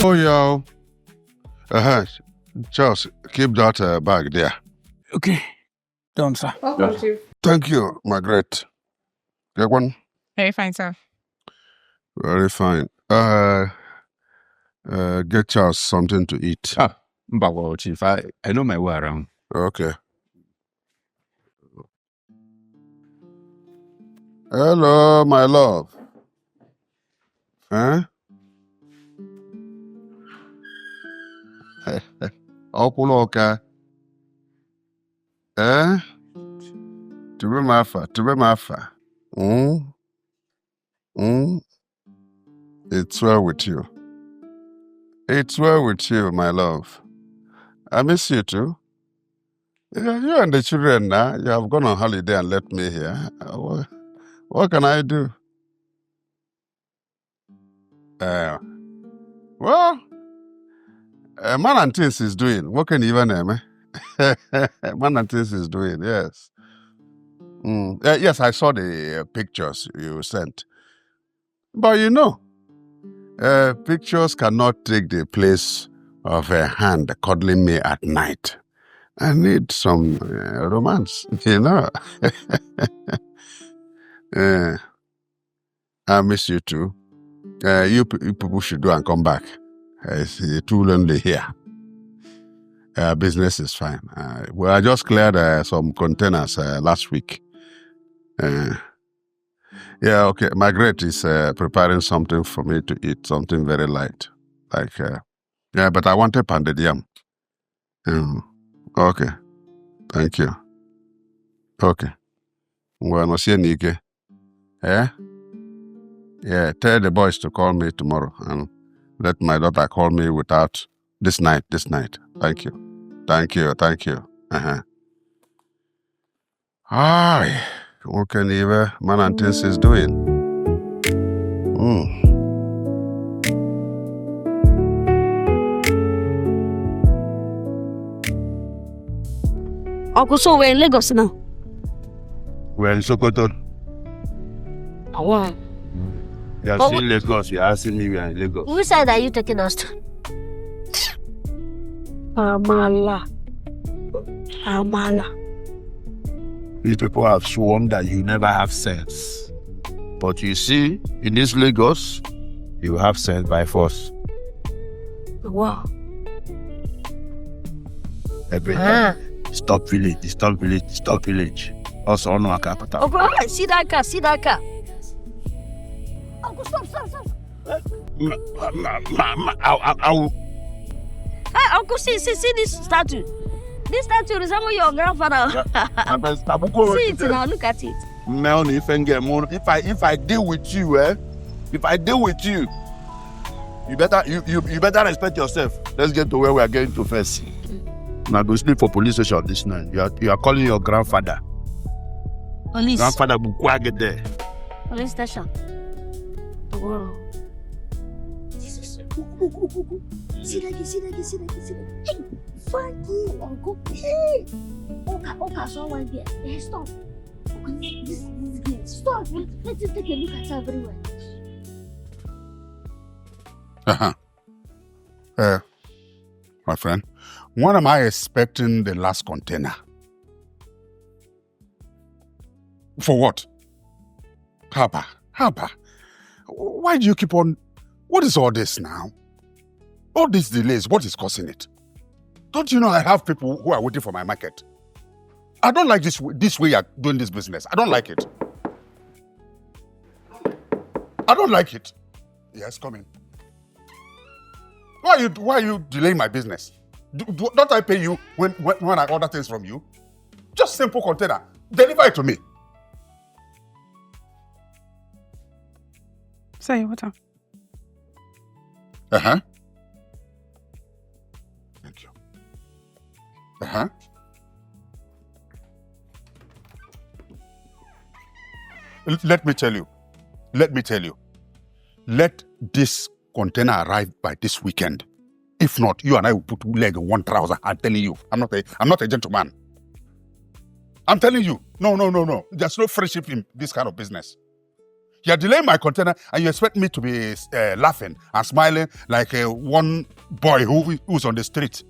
Oh, yo. Charles, keep that bag there. Okay. Done, sir. Welcome, Chief. Thank you, Margaret. Get one? Very fine, sir. Very fine. Get Charles something to eat. Mbawo, Chief. I know my way around. Okay. Hello, my love. Huh? Okwu and Uka. Tube mafa. It's well with you. It's well with you, my love. I miss you too. Yeah, you and the children now, you have gone on holiday and left me here. What can I do? Well, man and things is doing. What can you even name? Man and things is doing, yes. Yes, I saw the pictures you sent. But you know, pictures cannot take the place of a hand cuddling me at night. I need some romance, you know. I miss you too. You people should do and come back. It's too lonely here. Business is fine. Well, I just cleared some containers last week. Yeah, okay. Margaret is preparing something for me to eat, something very light. Like, yeah, but I wanted pounded yam. Okay. Thank you. Okay. Well, no see Nike. Yeah? Yeah, tell the boys to call me tomorrow and let my daughter call me without this night. Thank you. Aye. What can even man and things is doing? Uncle, so we're in Lagos now. We're in Sokoto. Oh, wow. You are still in Lagos. You are asking me we are in Lagos. Which side are you taking us to? Amala. These people have sworn that you never have sense. But you see, in this Lagos, you have sense by force. Wow. Every time. Stop village. Also, on our capital. Okay, see that car. Uncle, stop. I will. Hey, Uncle, see this statue. This statue resembles your grandfather. See it now, look at it. If I deal with you, you better respect yourself. Let's get to where we are going to first. Now go sleep for police station this night. You are calling your grandfather. Police. Grandfather Bukwa get there. Police station. Wow. See that. Hey, fuck you, Uncle. Hey. Oka, someone there. Hey, stop. This game. Stop. Let's take a look at everywhere. My friend, when am I expecting the last container? For what? Haba. Why do you keep on... What is all this now? All these delays, what is causing it? Don't you know I have people who are waiting for my market? I don't like this way you're doing this business. I don't like it. Yes, come in. Why are you delaying my business? Don't I pay you when I order things from you? Just simple container. Deliver it to me. Say what? Thank you. Let me tell you. Let this container arrive by this weekend. If not, you and I will put leg in one trouser. I'm telling you. I'm not a gentleman. I'm telling you. No. There's no friendship in this kind of business. You're delaying my container and you expect me to be laughing and smiling like one boy who's on the street.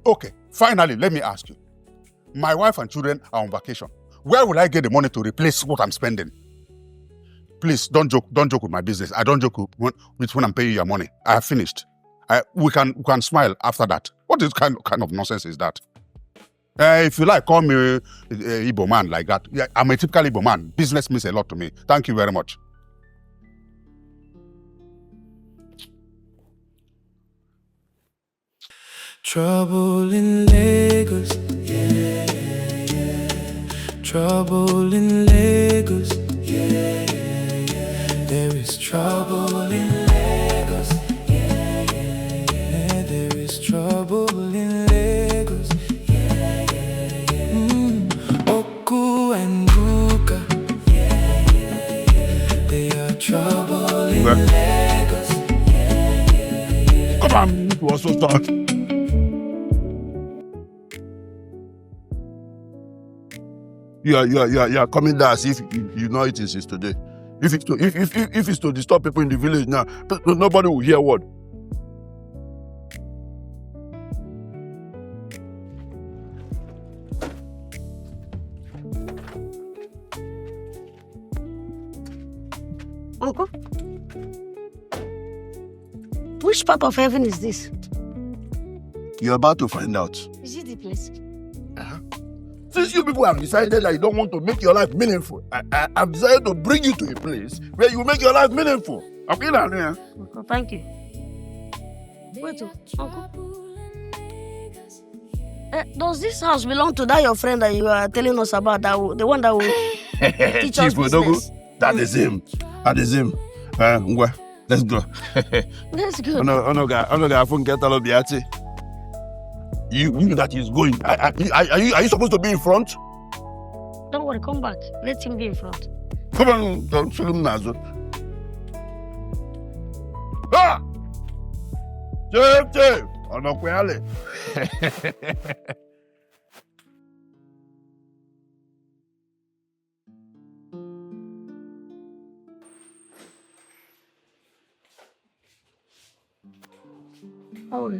Okay, finally, let me ask you. My wife and children are on vacation. Where will I get the money to replace what I'm spending? Please, don't joke with my business. I don't joke with when I'm paying you your money. I have finished. We can smile after that. What kind of nonsense is that? If you like, call me Igbo man like that. Yeah, I'm a typical Igbo man. Business means a lot to me. Thank you very much. Trouble in Lagos, yeah, yeah, yeah. Trouble in Lagos, yeah, yeah, yeah. There is trouble in Lagos, yeah, yeah, yeah. There is trouble in Lagos, yeah, yeah, yeah. Okwu and Uka, yeah, yeah, yeah. They are trouble in Lagos, yeah, yeah, yeah. Come on, you also start. Yeah, coming down as if you know it is today. If it's to disturb people in the village now, nobody will hear word. Uncle, which part of heaven is this? You're about to find out. Is it the place? Since you people have decided that you don't want to make your life meaningful, I've decided to bring you to a place where you make your life meaningful. Okay, now, yeah? Uncle, thank you. Wait, Uncle. Does this house belong to that your friend that you are telling us about, the one that will teach us Chief Odogwu, business? that is him. That is him. Let's go. Let's go. You that he's going. Are you supposed to be in front? Don't worry, come back. Let him be in front. Come on, don't show him Nazo. Ah! Chief! Onokwele. Oh.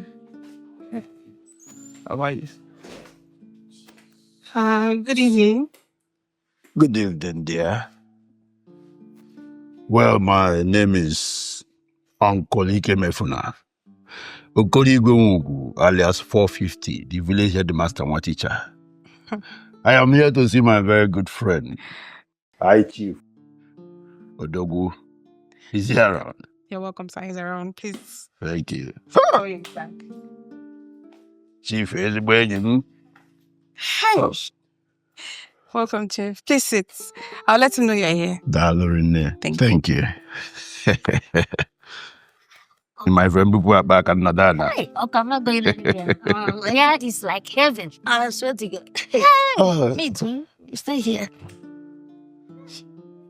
How are you? Good evening. Good evening, dear. Well, my name is Uncle Iheme Okoligo alias 450, the village headmaster and teacher. I am here to see my very good friend. Hi, Chief Odogwu. Is he around? You're welcome, sir. He's around. Please. Thank you. Show him back. Chief, everybody. Hey. Welcome, Chief. Please sit. I'll let him know you're here. Thank you. My friend people are back and Nadana. Hey, okay, I'm not going anywhere. Yeah, it's like heaven. I swear to God. Hey, me too. You stay here.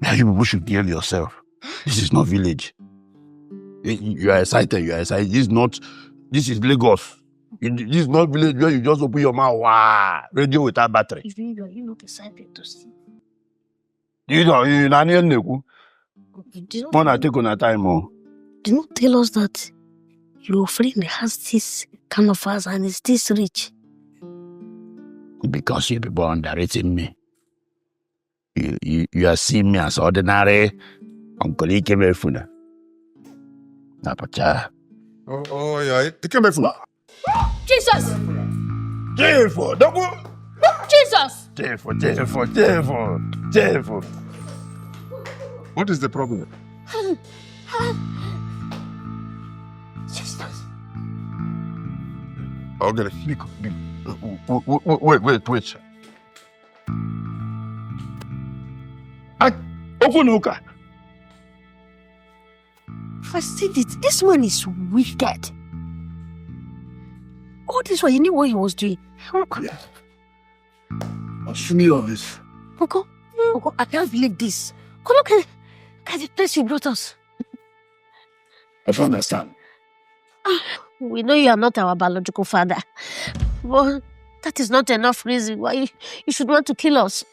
Now you people should hear yourself. This is not village. You are excited. This is Lagos. This is not village where you just open your mouth. Wow, radio without battery. If you not excited to see. You know, Did not take on a time. tell us that your friend has this kind of house and is this rich. Because you people are underrating me. You are seeing me as ordinary Uncle Iheme. Napacha. Oh, yeah. Ikedieze. Jesus! Devil, double. Jesus! Devil. What is the problem? Jesus! I'll get it. Wait. Okwu and Uka. I said it. This man is wicked. All this while you knew what he was doing. Yeah. Show me all this. Uncle, I can't believe this. Look at the place you brought us. I don't understand. We know you are not our biological father. But that is not enough reason why you should want to kill us.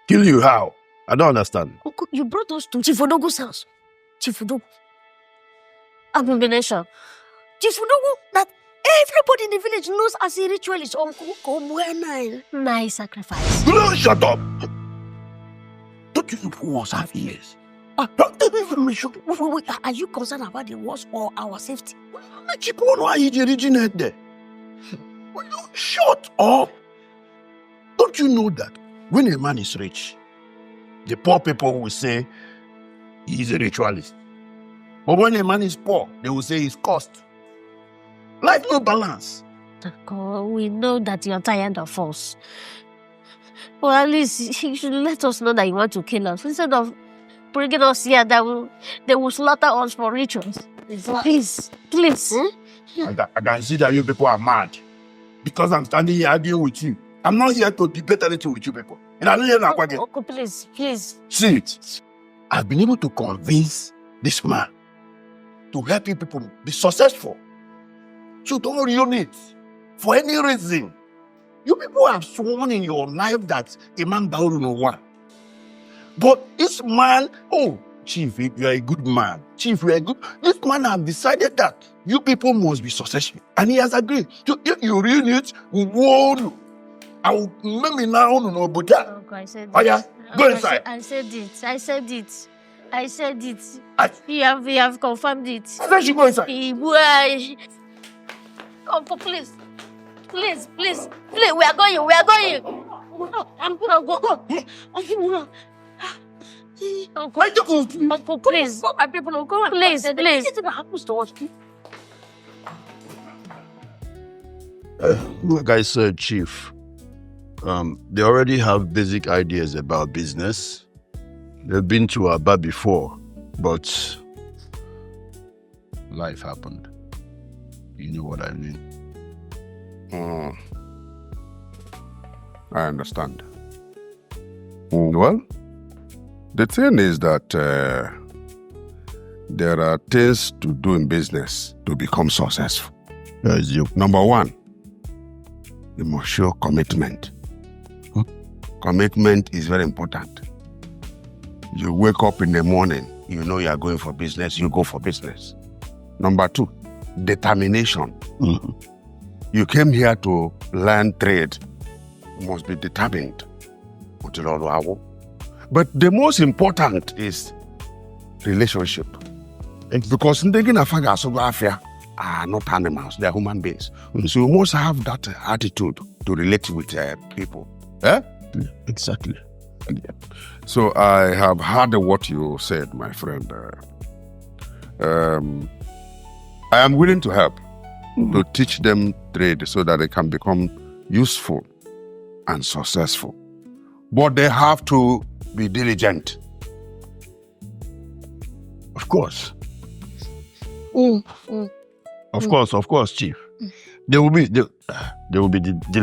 Kill you how? I don't understand. Uncle, you brought us to Chief Odogwu's house. Chief Odogwu. Abomination. Chief Odogwu, that everybody in the village knows as a ritualist. Uncle, come where nice sacrifice. No, shut up. Don't you know who was have ears? Don't tell me information. Wait, are you concerned about the wars or our safety? Keep on why you originate there. Will you shut up? Don't you know that when a man is rich, the poor people will say he's a ritualist. But when a man is poor, they will say he's cursed. Life no balance. God, we know that you're tired of us. Well, at least you should let us know that you want to kill us instead of bringing us here that they will slaughter us for rituals. Please. I can see that you people are mad because I'm standing here arguing with you. I'm not here to debate anything with you people. And I don't hear that again. Uncle, please. See, I've been able to convince this man to help you people be successful. So don't ruin it for any reason. You people have sworn in your life that a man doesn't know one. But this man, Chief, you are a good man. Chief, you are good. This man has decided that you people must be successful. And he has agreed. So if you ruin it, whoa, I will make me now know, but that. Uncle, I said Oh yeah, go inside. I said it. You have confirmed it. I said she go inside. Uncle, please, we are going. Uncle, please. Please. Like I said, Chief, they already have basic ideas about business. They've been to Aba before, but life happened. You know what I mean? I understand. Well, the thing is that there are things to do in business to become successful. Number one, you must show commitment. Commitment is very important. You wake up in the morning, you know you are going for business, you go for business. Number two, determination. You came here to learn trade. You must be determined. But the most important is relationship. Because Ndegi are not animals, they are human beings. So you must have that attitude to relate with people. Eh? Exactly. So I have heard what you said, my friend. I am willing to help to teach them trade so that they can become useful and successful. But they have to be diligent. Of course. Of course, Chief. They will be diligent.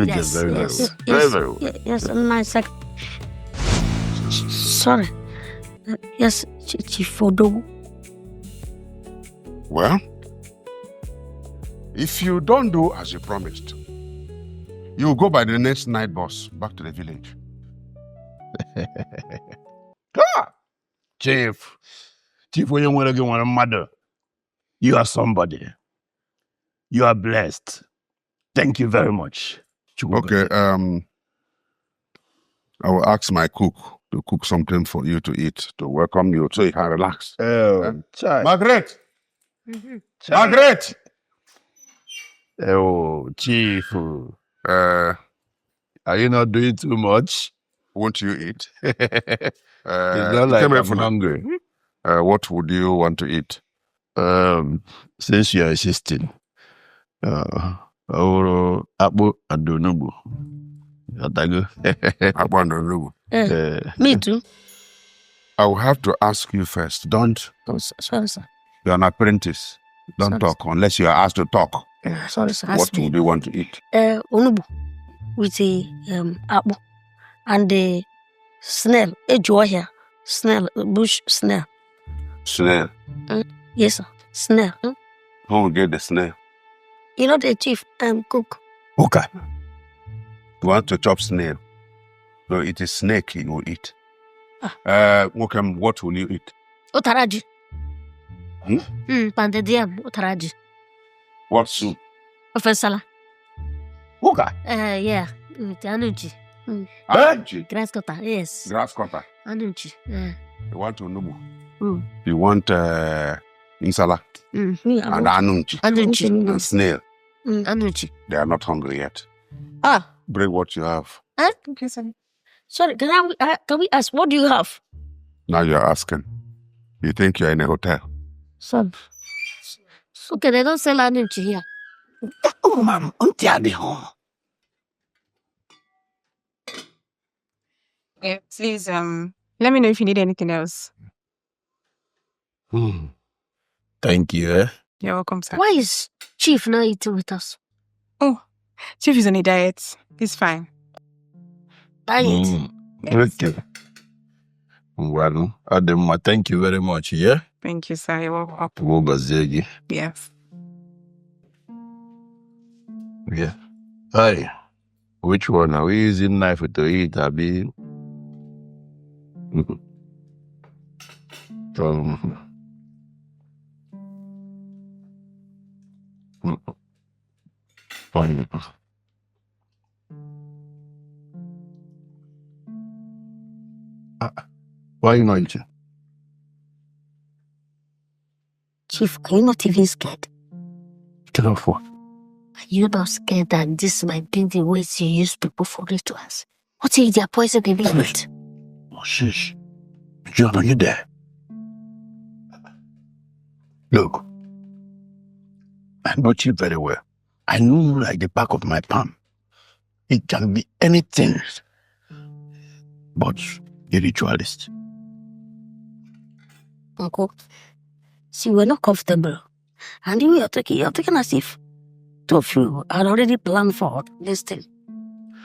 Yes, very yes, well. yes, Very well. Yes, nice. Sorry. Yes, Chief Odogwu. Well, if you don't do as you promised, you go by the next night bus back to the village. Chief, when you want to get one mother, you are somebody. You are blessed. Thank you very much. Okay, I will ask my cook to cook something for you to eat to welcome you so you can relax. Margaret! Margaret! Oh, Chief. Are you not doing too much? Won't you eat? It's not like I'm hungry. What would you want to eat? Since you are insisting, Akpu and Odogwu. Akpu and Odogwu. Me too. I will have to ask you first. Don't. Sorry, sir. You're an apprentice. Don't Sorry, talk unless you are asked to talk. Sorry, sir. What would you want to eat? Onubu with the apple and the snail. Here. Snail, bush snail. Snail. Yes, sir. Snail. Who will get the snail? You know the chief cook. Okay. You want to chop snail? No, it is snake he will eat. Wokem, what will you eat? Utaraji. Hmm? Pounded yam, utaraji. What soup? Ofensala. Uka. Yeah. Anuchi. Grass cutter, yes. Grass cutter. Anuchi. You want to nubu? You want insala? And anunchi. Anuchi. And snail. Anuchi. They are not hungry yet. Bring what you have. Okay, sorry. Sorry, can we ask, what do you have? Now you're asking. You think you're in a hotel? Son. Okay, they don't sell anuchi here. Oh, ma'am, auntie at the home. Yeah, please, let me know if you need anything else. Thank you, You're welcome, sir. Why is Chief not eating with us? Oh, Chief is on a diet. He's fine. Diet? Okay. Well, Adema, thank you very much, yeah? Thank you, sir. You're welcome. Wobazegi. Yes. Yeah. Hi. Which one? Are we using knife to eat, Abi? Fine. Why are you not eating? Chief, are you not even scared? Get off what? Are you not scared that this might be the ways you use people for rituals? What if they are poisoning it? Oh, shush. John, are you there? Look, I know you very well. I know you like the back of my palm. It can be anything but a ritualist. Uncle, see, we're not comfortable. And you're talking as if two of you had already planned for this thing.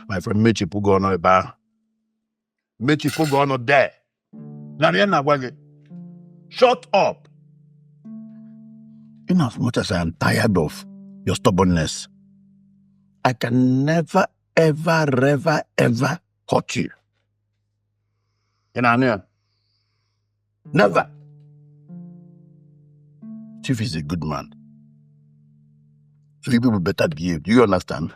My friend Mechi Pugono Eba. Mechi Pugono there. Nariana Wage. Shut up. In as much as I am tired of your stubbornness, I can never, ever hurt you. You know, never. Chief is a good man. So you people better behave. Do you understand?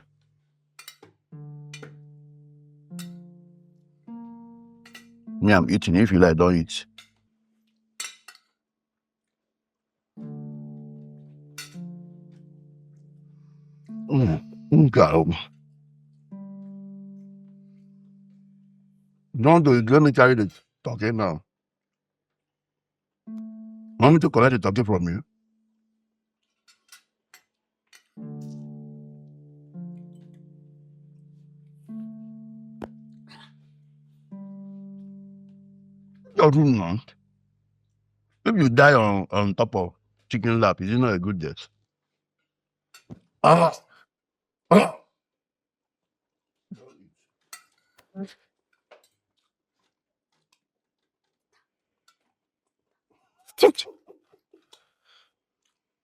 Me, I'm eating. If you like, don't eat. God. Don't do it. Let me carry the talking now. Want me to collect the talking from you? Your room now. If you die on top of chicken lap, is it not a good death?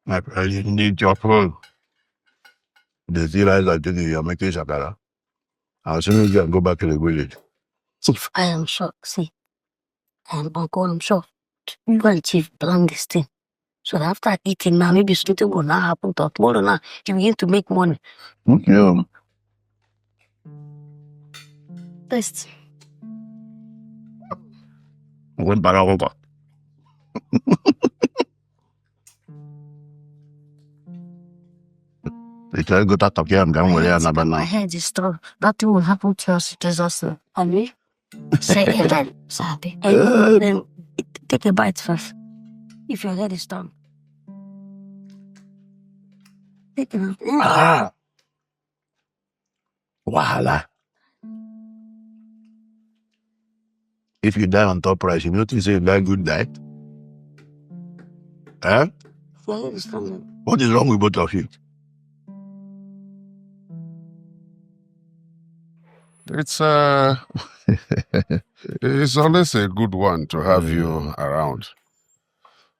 My friend, you need your phone. The zero is like you're making shakara. As soon as you can go back to the village. Chief, I am sure. See, Uncle, I'm sure. You and Chief plan this thing. So that after eating now, maybe something will not happen to tomorrow now. You begin to make money. Okay. Test. Went back over. If I go to talk here, I'm going with another My now. head is strong. Nothing will happen to us. It is us. And we say it then. Sabi. And then take a bite first. If your head is strong. Take it out. Wahala. If you die on top price, you notice you die good diet? Eh? Your head is strong. What is wrong with both of you? It's it's always a good one to have you around.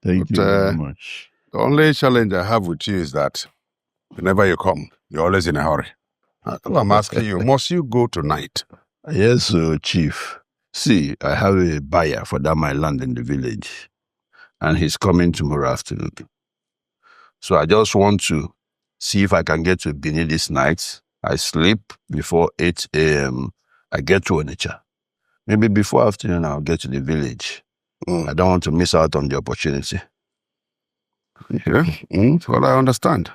Thank But, you very much. The only challenge I have with you is that whenever you come, you're always in a hurry. I'm asking you, must you go tonight? Yes, Chief. See, I have a buyer for that my land in the village, and he's coming tomorrow afternoon. So I just want to see if I can get to Benin this night. I sleep before 8 a.m. I get to Onitsha. Maybe before afternoon, I'll get to the village. I don't want to miss out on the opportunity. Yeah, well, I understand.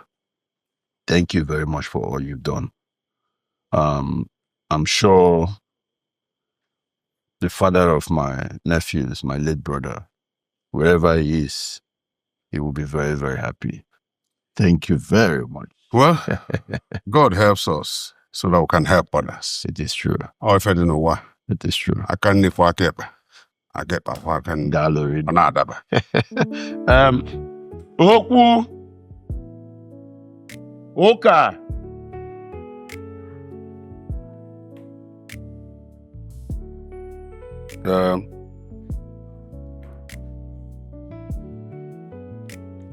Thank you very much for all you've done. I'm sure the father of my nephews, my late brother, wherever he is, he will be very, very happy. Thank you very much. Well, God helps us so that we can help others. It is true. Or if I don't know why, It is true. I can't live for a keep. I get back for I can. Gallery. Okwu. Uka.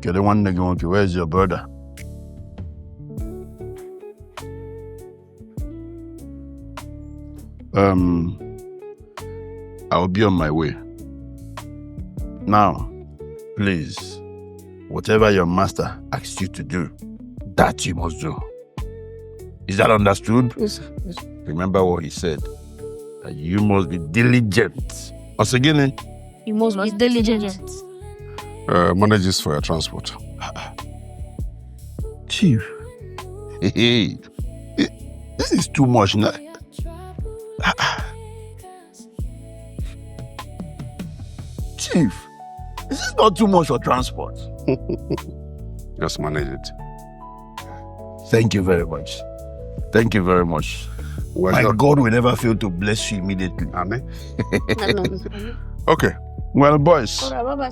Get the one nigga, where's your brother? I'll be on my way. Now, please, whatever your master asks you to do, that you must do. Is that understood? Yes, yes. Remember what he said. That you must be diligent. Once again, You must be diligent. Manage this for your transport. Chief. Hey, this is too much now. Chief, this is not too much for transport. Just manage it. Thank you very much. Thank you very much. Well, My God will never fail to bless you immediately. Amen. Amen. Okay. Well, boys. All right, bye-bye.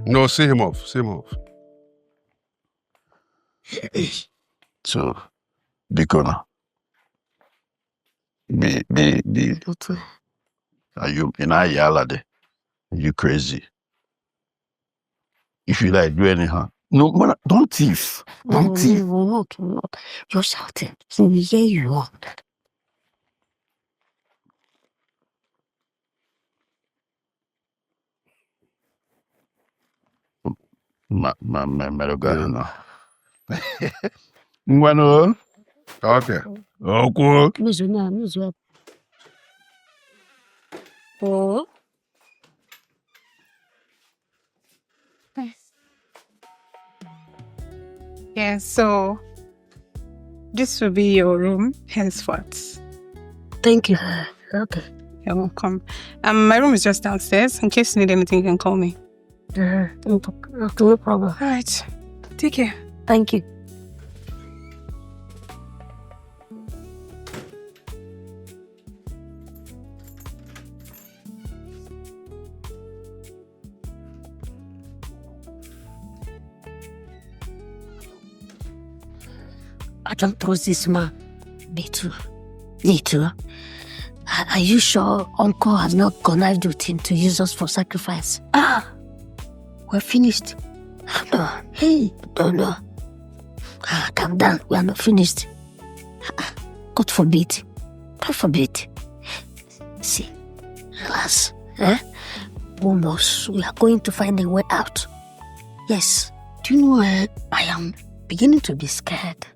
No, see him off. See him off. So, Bikona. Are you in Ayala? You crazy? If you like, do anyhow. No, man, don't thief. Don't thief. No. You're shouting. So we hear you on. Marogana. Bueno. Okay. Okwu. Mizu. Oh. Yeah, so this will be your room henceforth. Thank you. Okay. You're welcome. My room is just downstairs. In case you need anything, you can call me. No problem. All right. Take care. Thank you. I don't trust this man. Me too. Are you sure Uncle has not connived with him to use us for sacrifice? We're finished. No. Hey, no. Calm down. We are not finished. God forbid. See, relax. We are going to find a way out. Yes. Do you know I am beginning to be scared?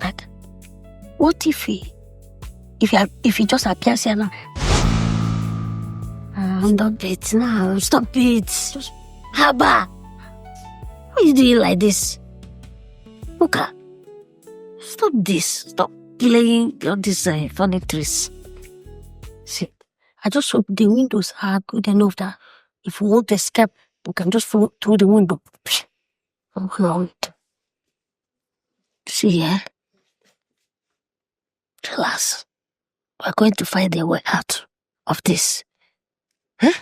Like, what if he just appears here now? Stop it now. Stop it. Just Haba. Why are you doing like this? Uka, stop this. Stop playing all these funny tricks. See, I just hope the windows are good enough that if we want to escape, we can just fall through the window. Oh, Lord. See, relax. We're going to find a way out of this. Huh?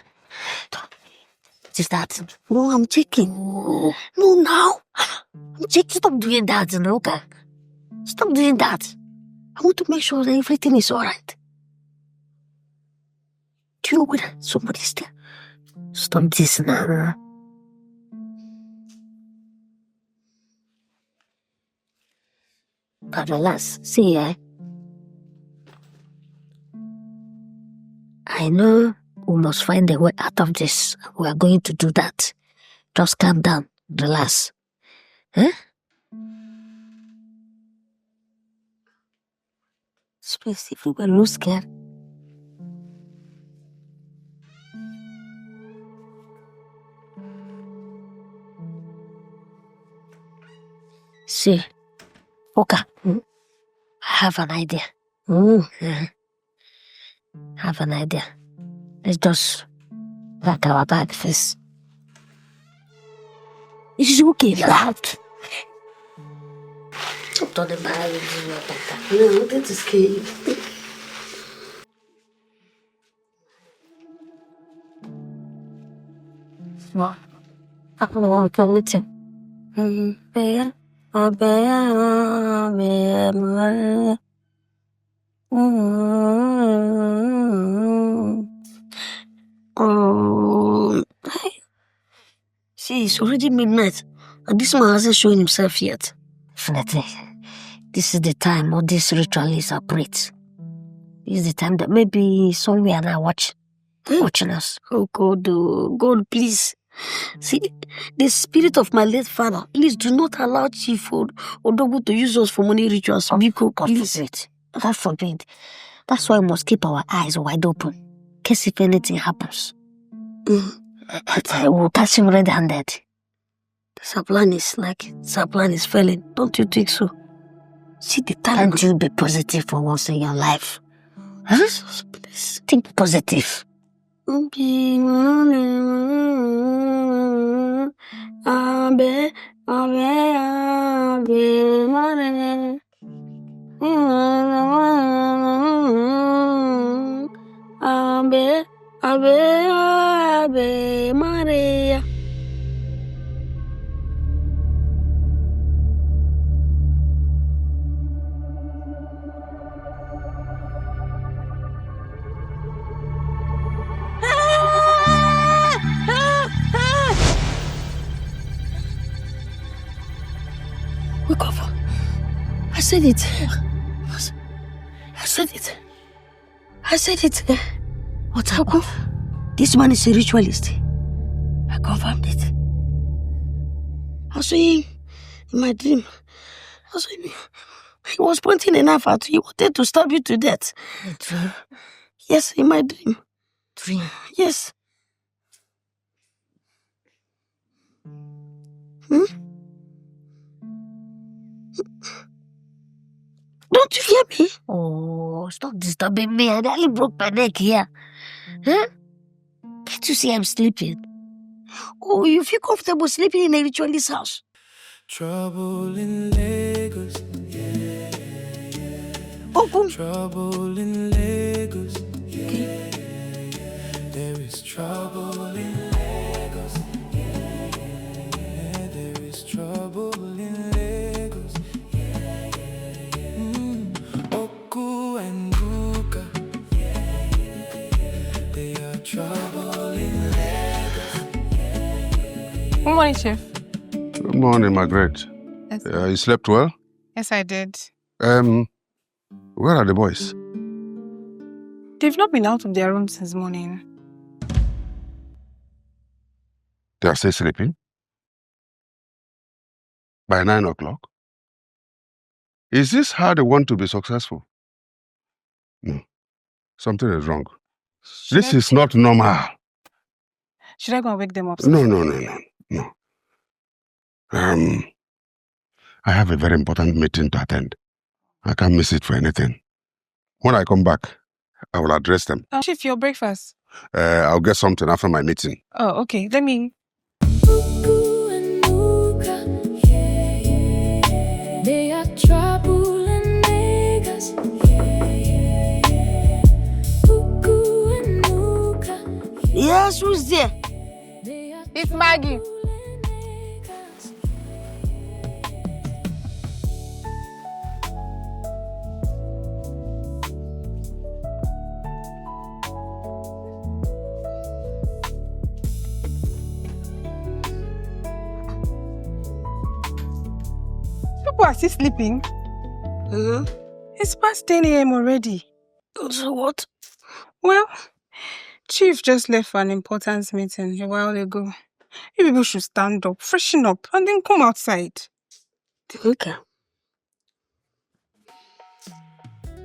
Is that? No, I'm checking. No, now. I'm checking. Stop doing that, okay? Stop doing that. I want to make sure that everything is alright. Do you know whether somebody's there? Stop this now. But relax. See, I know we must find a way out of this. We are going to do that. Just calm down. Relax. Huh? Space, if we were not scared. See, Oka, I have an idea. I have an idea. Let's just pack our bag first. It's okay, laugh. Stop talking about it. No, this is scary. What? I don't want to tell you. Hey, see, it's already midnight, and this man hasn't shown himself yet. Definitely, this is the time all these ritualists operate. This is the time that maybe somewhere now watching us. Oh God, please. See, the spirit of my late father, please do not allow Chief Odogwu to use us for money rituals. Please. God forbid. That's why we must keep our eyes wide open, in case if anything happens. But we'll catch him red-handed. The plan is failing. Don't you think so? See the time. Can't you be positive for once in your life? Huh? Please. Think positive. Maria. Wake up. I said it. What happened? This man is a ritualist. I confirmed it. I saw him in my dream. He was pointing a knife at you. He wanted to stab you to death. A dream? Yes, in my dream. Dream? Yes. Don't you hear me? Oh, stop disturbing me. I nearly broke my neck here. Huh? Can't you see I'm sleeping? Oh, you feel comfortable sleeping in a ritualist house? Trouble in Lagos, yeah. Oh, Trouble in Lagos, yeah. There is trouble in Lagos, yeah. There is trouble in Lagos, yeah. Okwu and Uka, they are trouble in Lagos. Good morning, Chef. Good morning, Margaret. Yes. You slept well? Yes, I did. Where are the boys? They've not been out of their room since morning. They are still sleeping? By 9 o'clock? Is this how they want to be successful? No. Something is wrong. This is not normal. Should I go and wake them up? No. I have a very important meeting to attend. I can't miss it for anything. When I come back, I will address them. Chief, your breakfast. I'll get something after my meeting. Oh, okay. Let me... Okwu and Uka, yeah. They are trouble in Lagos, yeah. Okwu and Uka, yes, who's there? It's Maggie. People are still sleeping. Mm-hmm. It's past 10 a.m. already. So what? Well, Chief just left for an important meeting a while ago. You people should stand up, freshen up, and then come outside. Okay.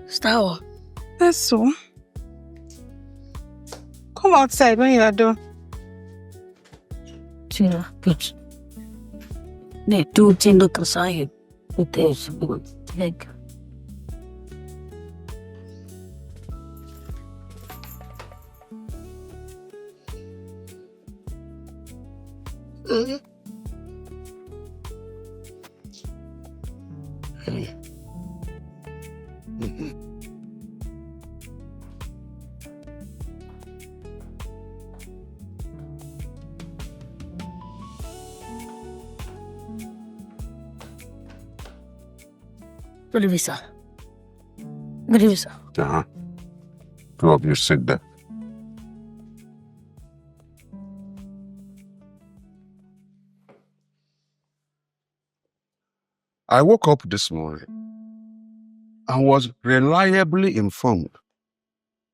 Star. That's so. Come outside when you are done. Tina, good. Ne, do Tina Kasai. It is good. Thank you. Good evening, sir. Good evening, sir. Uh-huh. Two of you sit there. I woke up this morning and was reliably informed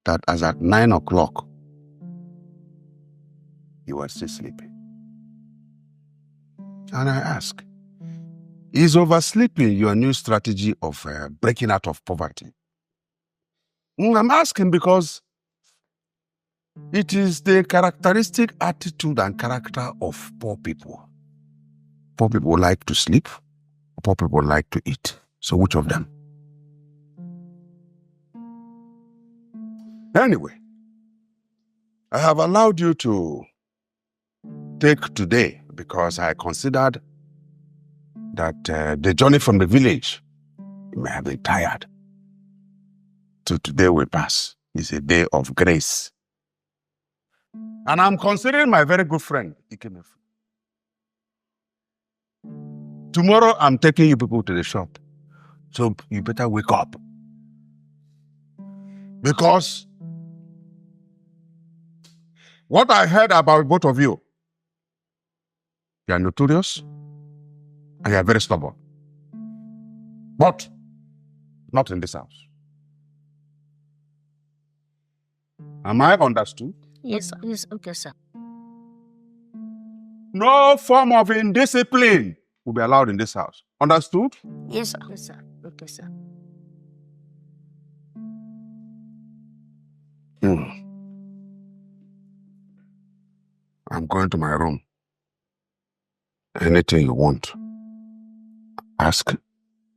that as at 9 o'clock, you were still sleeping. And I ask, is oversleeping your new strategy of breaking out of poverty? I'm asking because it is the characteristic attitude and character of poor people. Poor people like to sleep. Poor people like to eat. So which of them? Anyway, I have allowed you to take today because I considered that the journey from the village, you may have been tired. So today will pass. It's a day of grace. And I'm considering my very good friend, Ikedieze. Tomorrow, I'm taking you people to the shop. So you better wake up. Because what I heard about both of you, you are notorious and you are very stubborn. But not in this house. Am I understood? Yes, sir. Yes, okay, sir. No form of indiscipline will be allowed in this house. Understood? Yes, sir. Yes, sir. Okay, sir. I'm going to my room. Anything you want, ask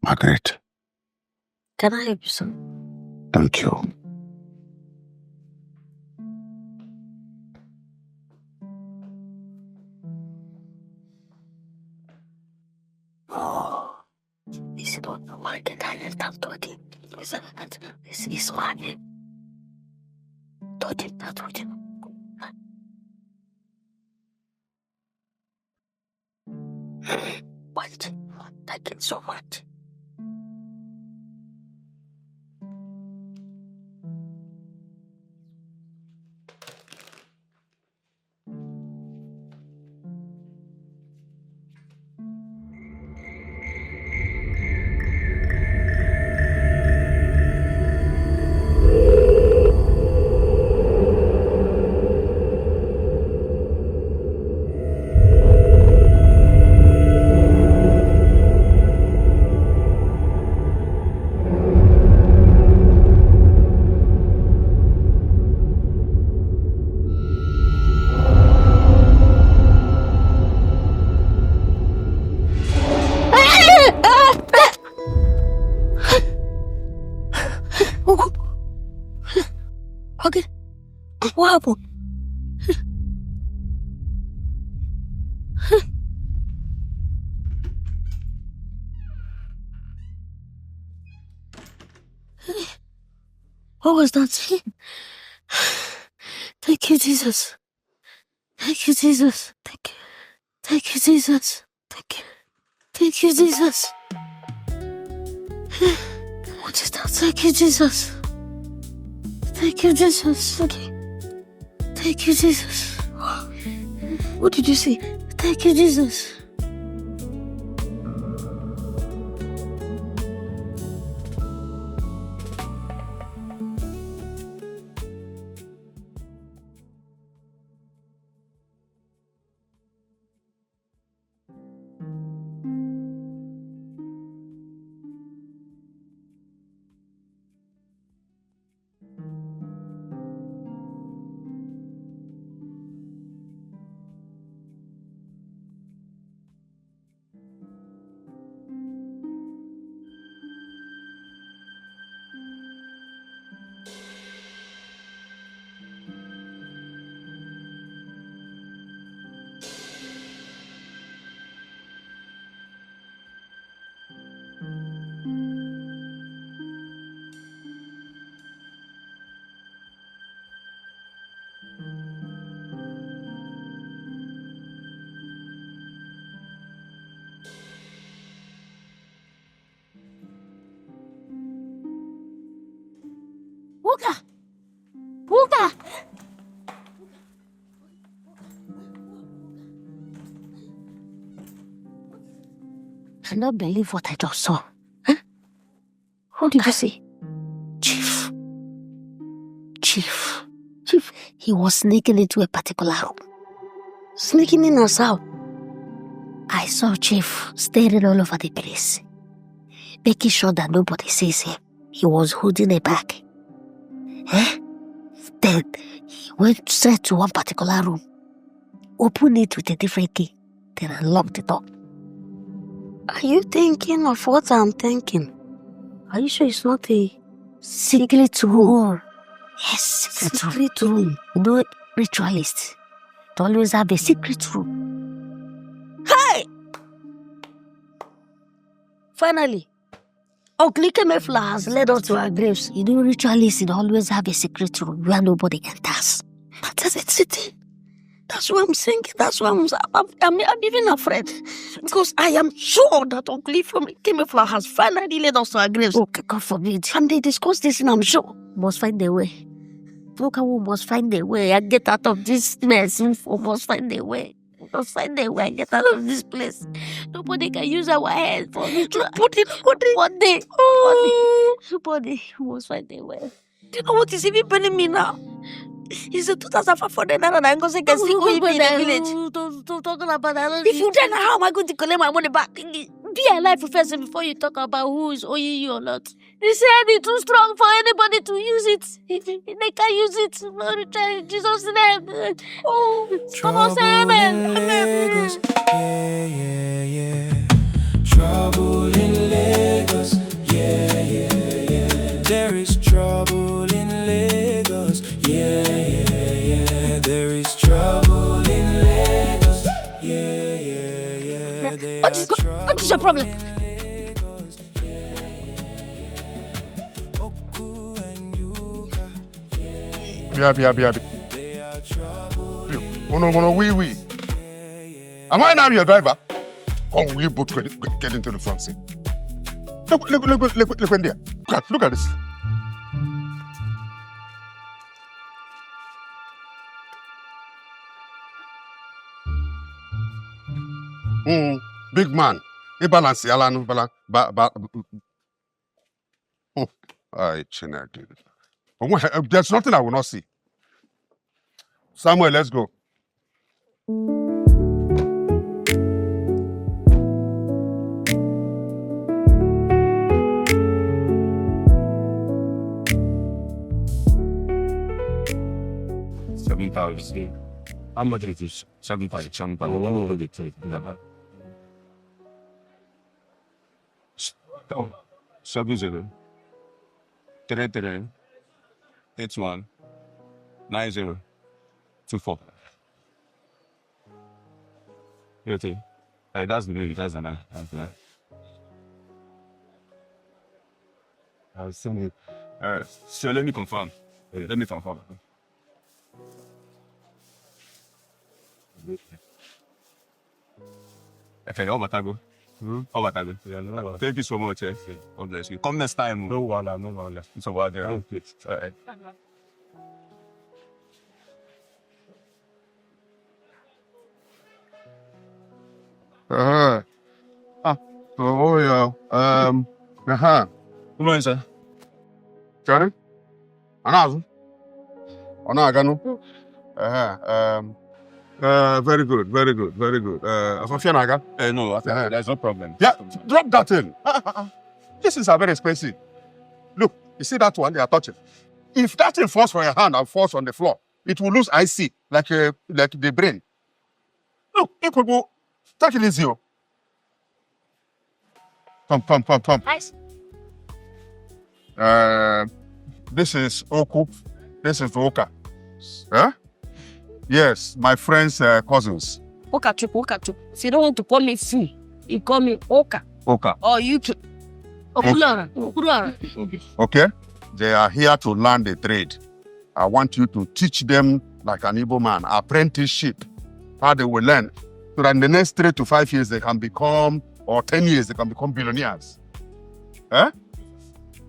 Margaret. Can I help you, sir? Thank you. Oh, this is not the market. I left out talking. This is one. Talking, not talking. What? Thank you so much. Okay. What happened? What was that? Thank you, Jesus. Thank you, Jesus. Thank you. Thank you, Jesus. Thank you. Thank you, Jesus. What is that? Thank you, Jesus. Thank you, Jesus. Thank you. Thank you, Jesus. What did you say? Thank you, Jesus. cannot believe what I just saw. Huh? What did you see? Chief. He was sneaking into a particular room. Sneaking in us out. I saw Chief staring all over the place, making sure that nobody sees him. He was holding a bag. Then he went straight to one particular room, opened it with a different key, then unlocked it up. Are you thinking of what I'm thinking? Are you sure it's not a secret room? Yes, secret room. You know, ritualists always have a secret room. Hey! Finally, Ikedieze has led us to our graves. You know, ritualists always have a secret room where nobody enters. But as it's sitting, that's what I'm thinking. That's what I'm even afraid. Because I am sure that Ikedieze has finally led us to our graves. Okay, God forbid. And they discussed this and I'm sure. Must find a way. Okwu must find a way and get out of this mess. Must find a way. Must find a way and get out of this place. Nobody can use our head for nobody. Nobody must find a way. And what is even paying me now? It's a 2,500 naira and I'm going to get sick with me in the village. Talking about that. If you then, how am I going to collect my money back? Be alive first before you talk about who is owing you or not. They said it's too strong for anybody to use it. They can't use it. Lord, in Jesus' name. Oh, come on, say amen. Lagos. Yeah. Trouble in Lagos. Yeah. There is trouble in Lagos. Yeah. There is trouble in Lagos. Yeah. What is your problem? Bia. We. Am I now your driver? Or will you both get into the front seat? Look in there. Look at this. Big man. Balance. Chinedu. There's nothing I will not see. Samuel, let's go. How much it is? 7,000. What will it take? 70 33 81 90 24. You think? That's the name. That's the name. I'll send you. So let me confirm. Okay, all Batago. Thank you so much. God bless you. Come next time. No one. It's over there. Okay. All right. Good morning, sir. Johnny? Anazu? Onaganu? Very good. Afafianaga? No, there's no problem. Yeah, drop that in. This is very expensive. Look, you see that one they are touching? If that thing falls from your hand and falls on the floor, it will lose IC, like the brain. Look, it could go. Take it easy. Come. Nice. This is Okwu. This is Uka. Huh? Yes, my friends' cousins. Oka. If you don't want to call me fool, you call me Oka. Or Uka. Okay? They are here to learn the trade. I want you to teach them like an Igbo man, apprenticeship, how they will learn. So that in the next 3 to 5 years, they can become, or 10 years, they can become billionaires. Eh?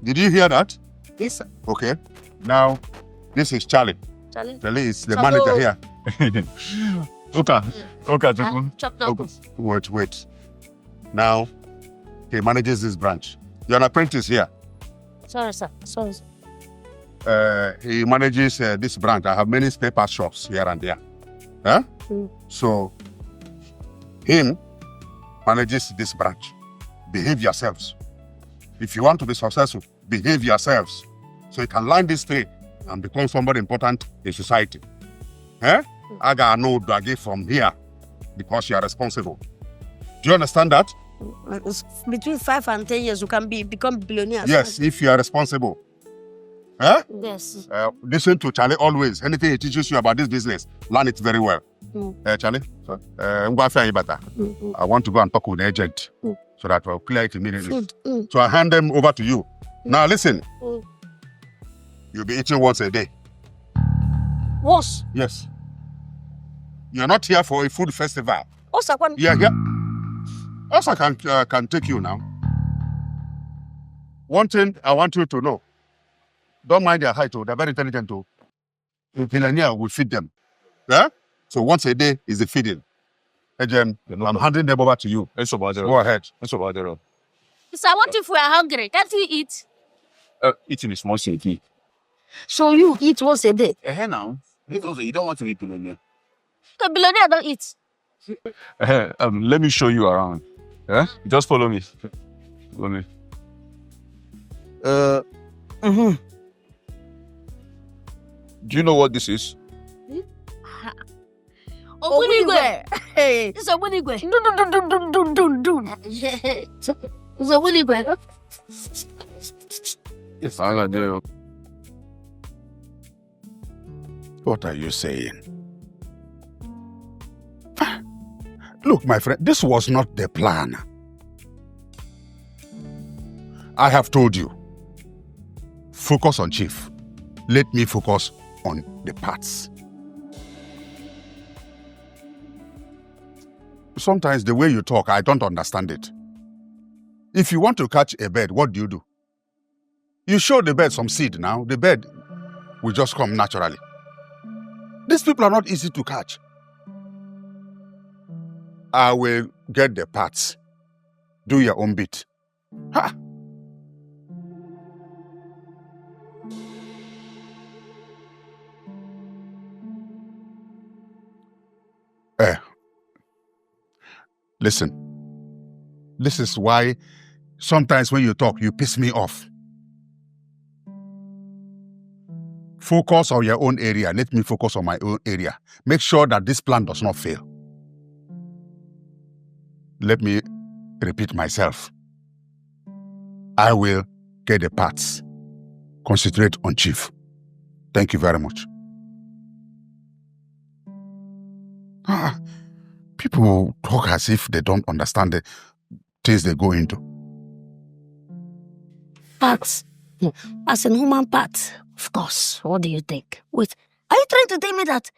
Did you hear that? Yes, sir. Okay. Now, this is Charlie. Charlie is the manager here. Okay. Chop that. Wait. Now, He manages this branch. You're an apprentice here. Sorry, sir. Sorry, sir. He manages this branch. I have many paper shops here and there. Huh? So, him manages this branch. Behave yourselves. If you want to be successful, behave yourselves. So you can learn this trade and become somebody important in society. Eh? I got no draggy from here because you are responsible. Do you understand that? Between 5 and 10 years, you can become billionaires. Yes, if you are responsible. Eh? Yes. Listen to Charlie always. Anything he teaches you about this business, learn it very well. Charlie, I want to go and talk with the agent so that we'll clear it immediately. So I hand them over to you. Now listen. You'll be eating once a day. Once? Yes. You're not here for a food festival. Also, Yeah, here. Also, can take you now. One thing I want you to know. Don't mind their height, they're very intelligent too. Pioneer will feed them. Yeah? So once a day is the feeding. Ejem, I'm handing them over to you. Go ahead. Sir, what if we are hungry? Can't we eat? Eating is more shaky. So you eat once a day? Now. You don't want to eat billionaire. The billionaire don't eat. Let me show you around. Yeah? Just follow me. Follow me. Do you know what this is? Obunigwe. Hey. It's Obunigwe. It's Obunigwe. Yes, I got you. What are you saying? Look, my friend, this was not the plan. I have told you. Focus on Chief. Let me focus on the parts. Sometimes the way you talk, I don't understand it. If you want to catch a bird, what do? You show the bird some seed now, the bird will just come naturally. These people are not easy to catch. I will get the parts. Do your own bit. Ha! Listen. This is why sometimes when you talk, you piss me off. Focus on your own area. Let me focus on my own area. Make sure that this plan does not fail. Let me repeat myself. I will get the parts. Concentrate on Chief. Thank you very much. People talk as if they don't understand the things they go into. Parts. As a human part, of course. What do you think? Wait, are you trying to tell me that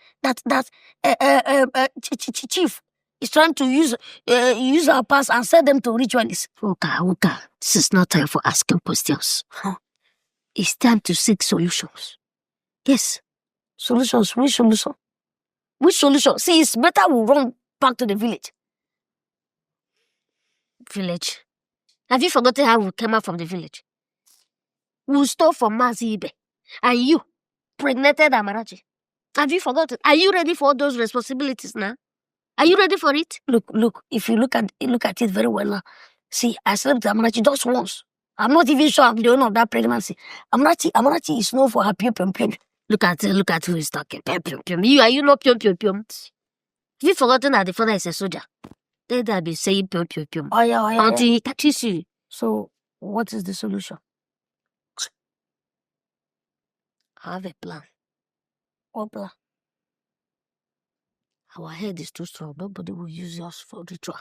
Chief is trying to use our parts and sell them to ritualists? Uka, this is not time for asking questions. It's time to seek solutions. Yes, solutions. Which solution? Which solution? See, it's better we run back to the village. Village? Have you forgotten how we came out from the village? We stole from Mazibe. And you pregnated Amarachi. Have you forgotten? Are you ready for all those responsibilities now? Are you ready for it? Look. If you look at it very well now. See, I slept with Amarachi just once. I'm not even sure I'm the owner of that pregnancy. Amarachi is known for her pium. Look at who is talking. Pium. Are you not pium? Have you forgotten that the father is a soldier? They'll be saying pium. Oh, yeah. Until he catches you. So, what is the solution? I have a plan. What plan? Our head is too strong. Nobody will use us for ritual.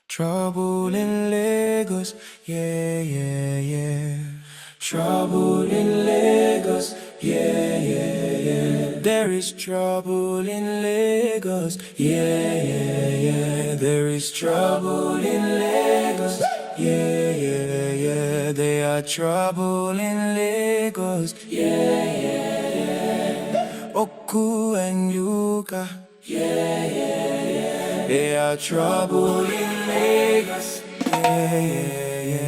Trouble in Lagos, yeah. Trouble in Lagos, yeah. There is trouble in Lagos, yeah. There is trouble in Lagos, yeah. There are trouble in Lagos, yeah. Okwu and Uka, yeah. There are trouble in Lagos, yeah.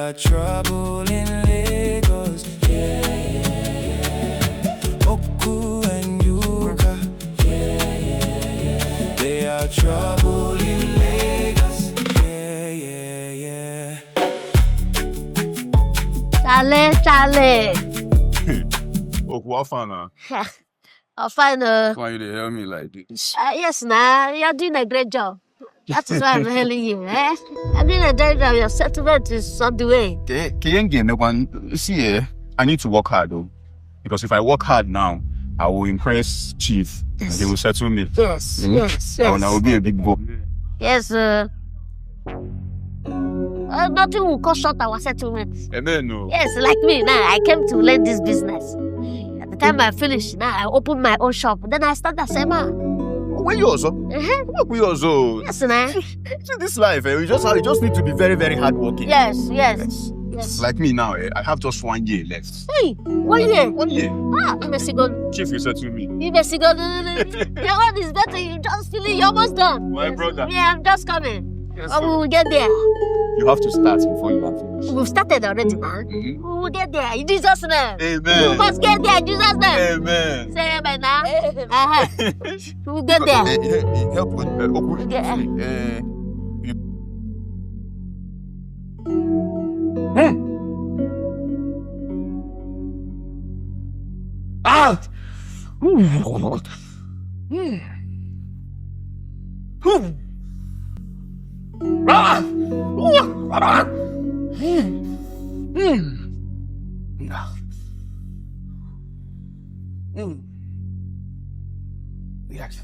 are trouble in Lagos. Yeah, yeah, yeah. Okwu and Uka. Yeah, yeah, yeah. They are trouble in Lagos. Yeah, yeah, yeah. Chale. Okwu, how far now? I'll find Why you dey help me like this? yes, nah, you're doing a great job. That is why I'm telling you, eh? You're doing a great job. Your settlement is on the way. See, I need to work hard though. Because if I work hard now, I will impress Chief. And he will settle me. Yes, yes. And I will be a big boy. Yes, nothing will cut short our settlement. Amen, no. Yes, like me now, I came to learn this business. At the time I finished, now I opened my own shop. Then I started as When you also? We also. Yes, nah. See, this life, you just need to be very, very hardworking. Yes. Like me now, I have just 1 year left. Hey, 1 year? 1 year. You must go. Chief, you settle me. You must go. Your one is better. You just feel it. You're almost done. My brother. Yeah, I'm just coming. Yes, We will get there. You have to start before you are finished. We've started already, man. We will get there. In Jesus' name. Amen. We must get there in Jesus' name. Amen. Say amen now. We will get there. Help with Okwu. Yes.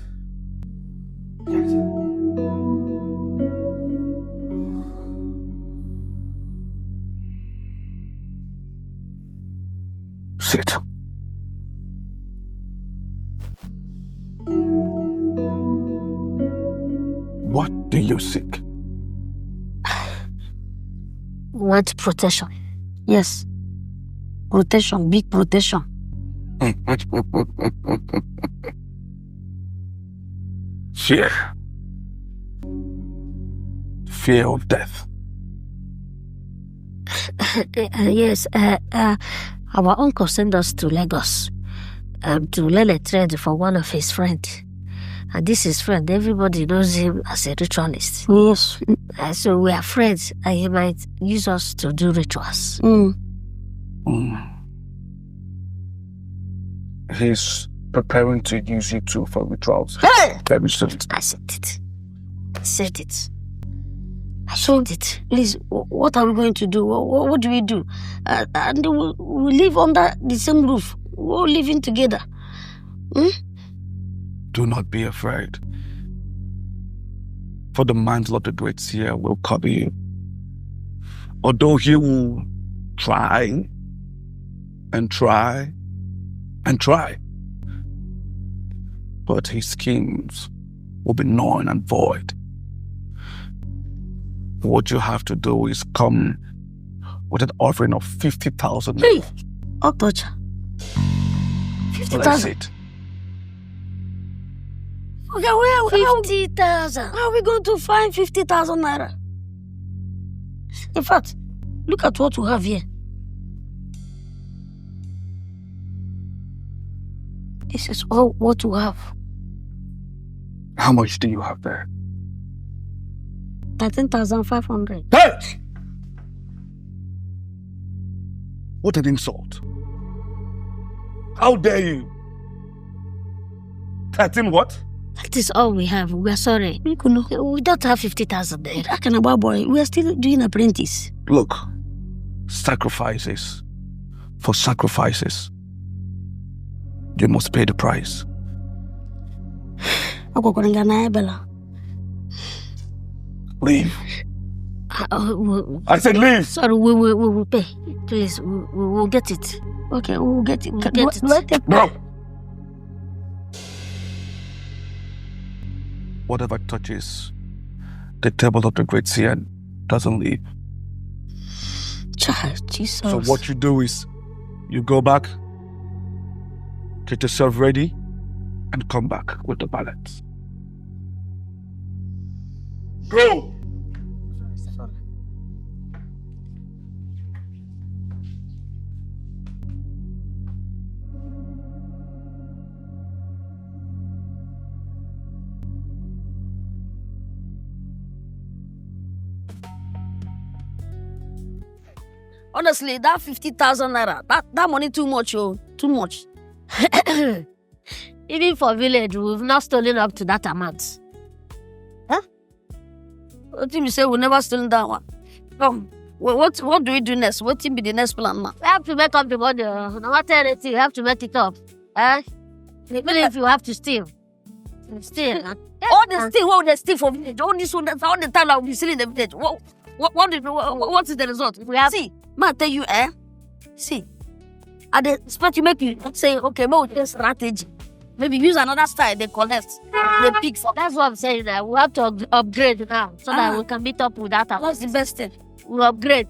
Sit. What do you seek? We want protection. Yes. Protection, big protection. Fear. Fear of death. Yes. Our uncle sent us to Lagos to learn a trade for one of his friends. And this is friend. Everybody knows him as a ritualist. Yes. So we are friends, and he might use us to do rituals. He's preparing to use you too for rituals. Hey! Very soon. I said it. Please, what are we going to do? What do we do? And we live under the same roof. We're living together. Do not be afraid. For the mantle of the great seer will cover you. Although he will try and try and try, but his schemes will be null and void. What you have to do is come with an offering of 50,000. Hey! I'll touch. 50,000. That's it. Okay, where 50,000. How are we going to find 50,000 naira? In fact, look at what we have here. This is all what we have. How much do you have there? 13,500. Hey! What an insult. How dare you? 13 what? That is all we have. We are sorry. We don't have 50,000 there. I can boy. We are still doing apprentice. Look, sacrifices. For sacrifices, you must pay the price. Leave. I said leave. Sorry, we will pay. Please, we will get it. Okay, we will get it. No. Whatever touches the table of the great seer doesn't leave. Child, Jesus. So what you do is, you go back, get yourself ready, and come back with the balance. Go! Honestly, that 50,000 naira, that money too much, oh, too much. Even for village, we've not stolen up to that amount. Huh? What do you say? We never stolen that one. Come, what do we do next? What will be the next plan now? We have to make up the money. No matter anything, we have to make it up. Even if you have to steal. Steal. All the steal, what they steal from village? All this one, that's all the time I will be stealing the village. What is the result? We have See, man, tell you, see, at the spot you make you say, okay, but with strategy. Maybe use another style, they collect the pigs. That's what I'm saying. We have to upgrade now so that we can meet up with that. What's the best thing? We upgrade.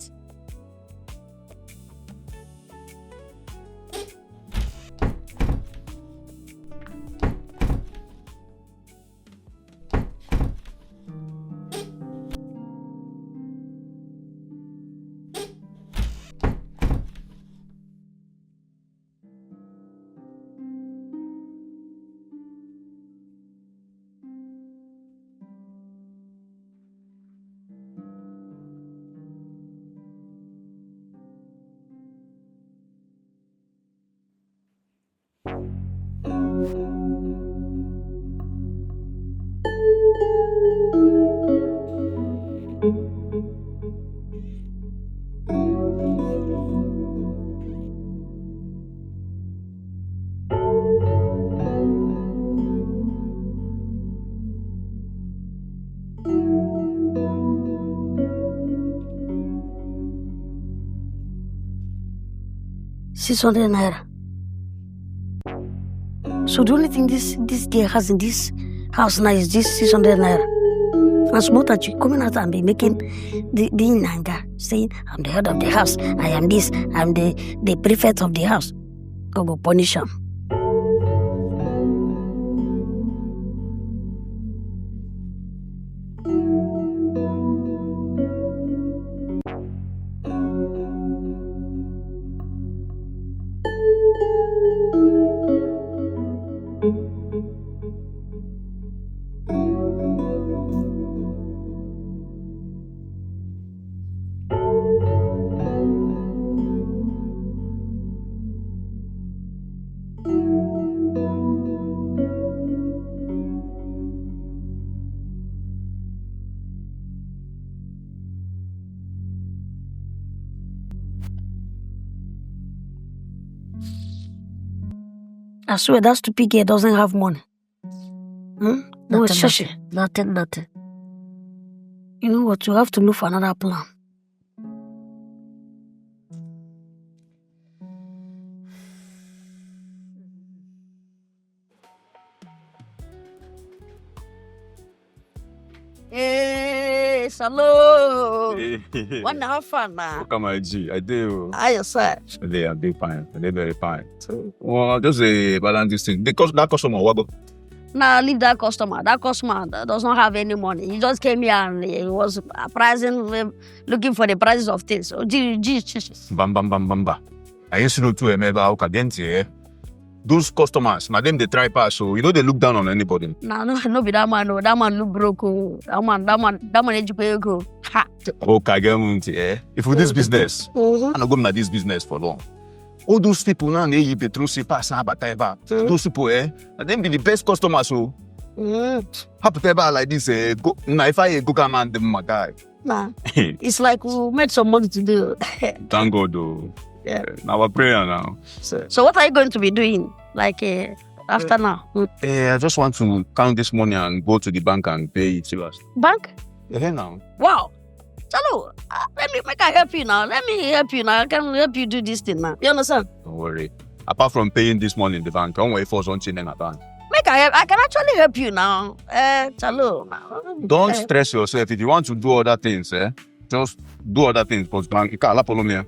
₦600. So the only thing this girl has in this house now is this 600 naira. And small that you coming out and be making the nanga, saying, I'm the head of the house, I am this, I'm the prefect of the house. God will punish him. I swear that stupid girl doesn't have money. No, it's shashi. Nothing. You know what? You have to look for another plan. Hey, hello. What now fun now? Come on, G. I do. How you say? They are big fine. They're very fine. So, well, just a balance this thing. That customer, what go? Nah, leave that customer. That customer does not have any money. He just came here and he was looking for the prices of things. So, Bam. I used to do to Iheme about Ikedieze. Those customers, now them they try pass, so you know they look down on anybody. No be that man. No, that man look broke. That man educated. Ha. Okay, if with this business, I'm not going to this business for long. All those people now they petrol pass those people, and them be the best customers. So, like this, if I go come and them my guy. Nah, it's like we made some money to do. Thank God, though. Yeah. Our prayer now. So what are you going to be doing? Like after now? I just want to count this money and go to the bank and pay it to us. Bank? Yeah, now. Wow. Chalo, let me help you now. I can help you do this thing now. You understand? Don't worry. Apart from paying this money in the bank, don't wait for something in advance. I can actually help you now. Chalo. Don't stress yourself. If you want to do other things, just do other things. But bank, you can't follow me.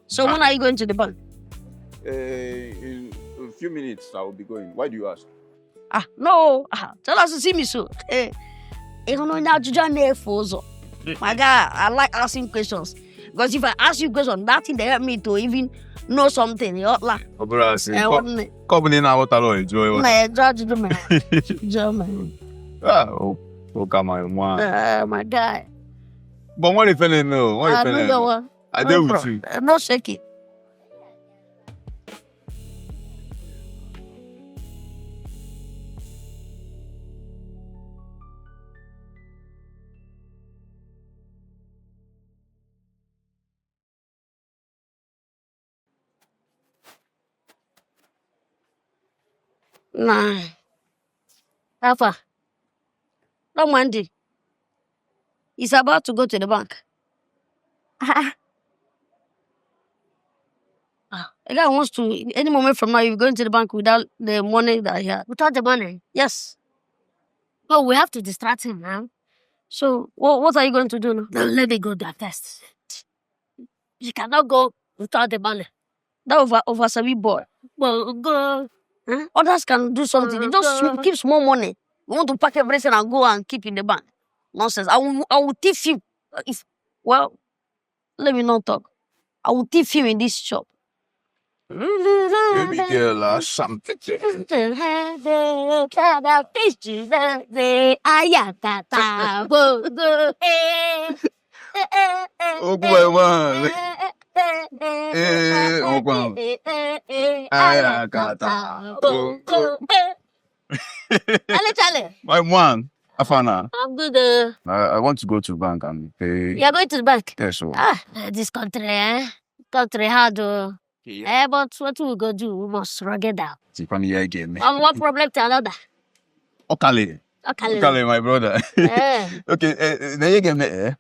So when are you going to the bank? In a few minutes, I will be going. Why do you ask? No. Tell us to see me so. My guy, I like asking questions. Because if I ask you questions, that thing they help me to even know something. You're like, come in now, what I enjoy. My guy. But what if I know? I deal with you. No shaking. Nah. Alpha. No Monday. He's about to go to the bank. A guy wants to, any moment from now, you're going to the bank without the money that he had. Without the money? Yes. No, we have to distract him now. So, what are you going to do now? Let me go there first. You cannot go without the money. That over Sabi boy. Well, go. Huh? Others can do something. They just keep small money. You want to pack everything and go and keep in the bank. Nonsense. I will thief you. Let me not talk. I will thief you in this shop. Baby girl, something. Oh, boy, man. Charlie. My man, Afana. I'm good. I want to go to the bank and pay. You're going to the bank? Yes, so. This country, country hard. But what we go do? We must rugged out. From one problem to another. Okay, my brother. Okay, now you get me.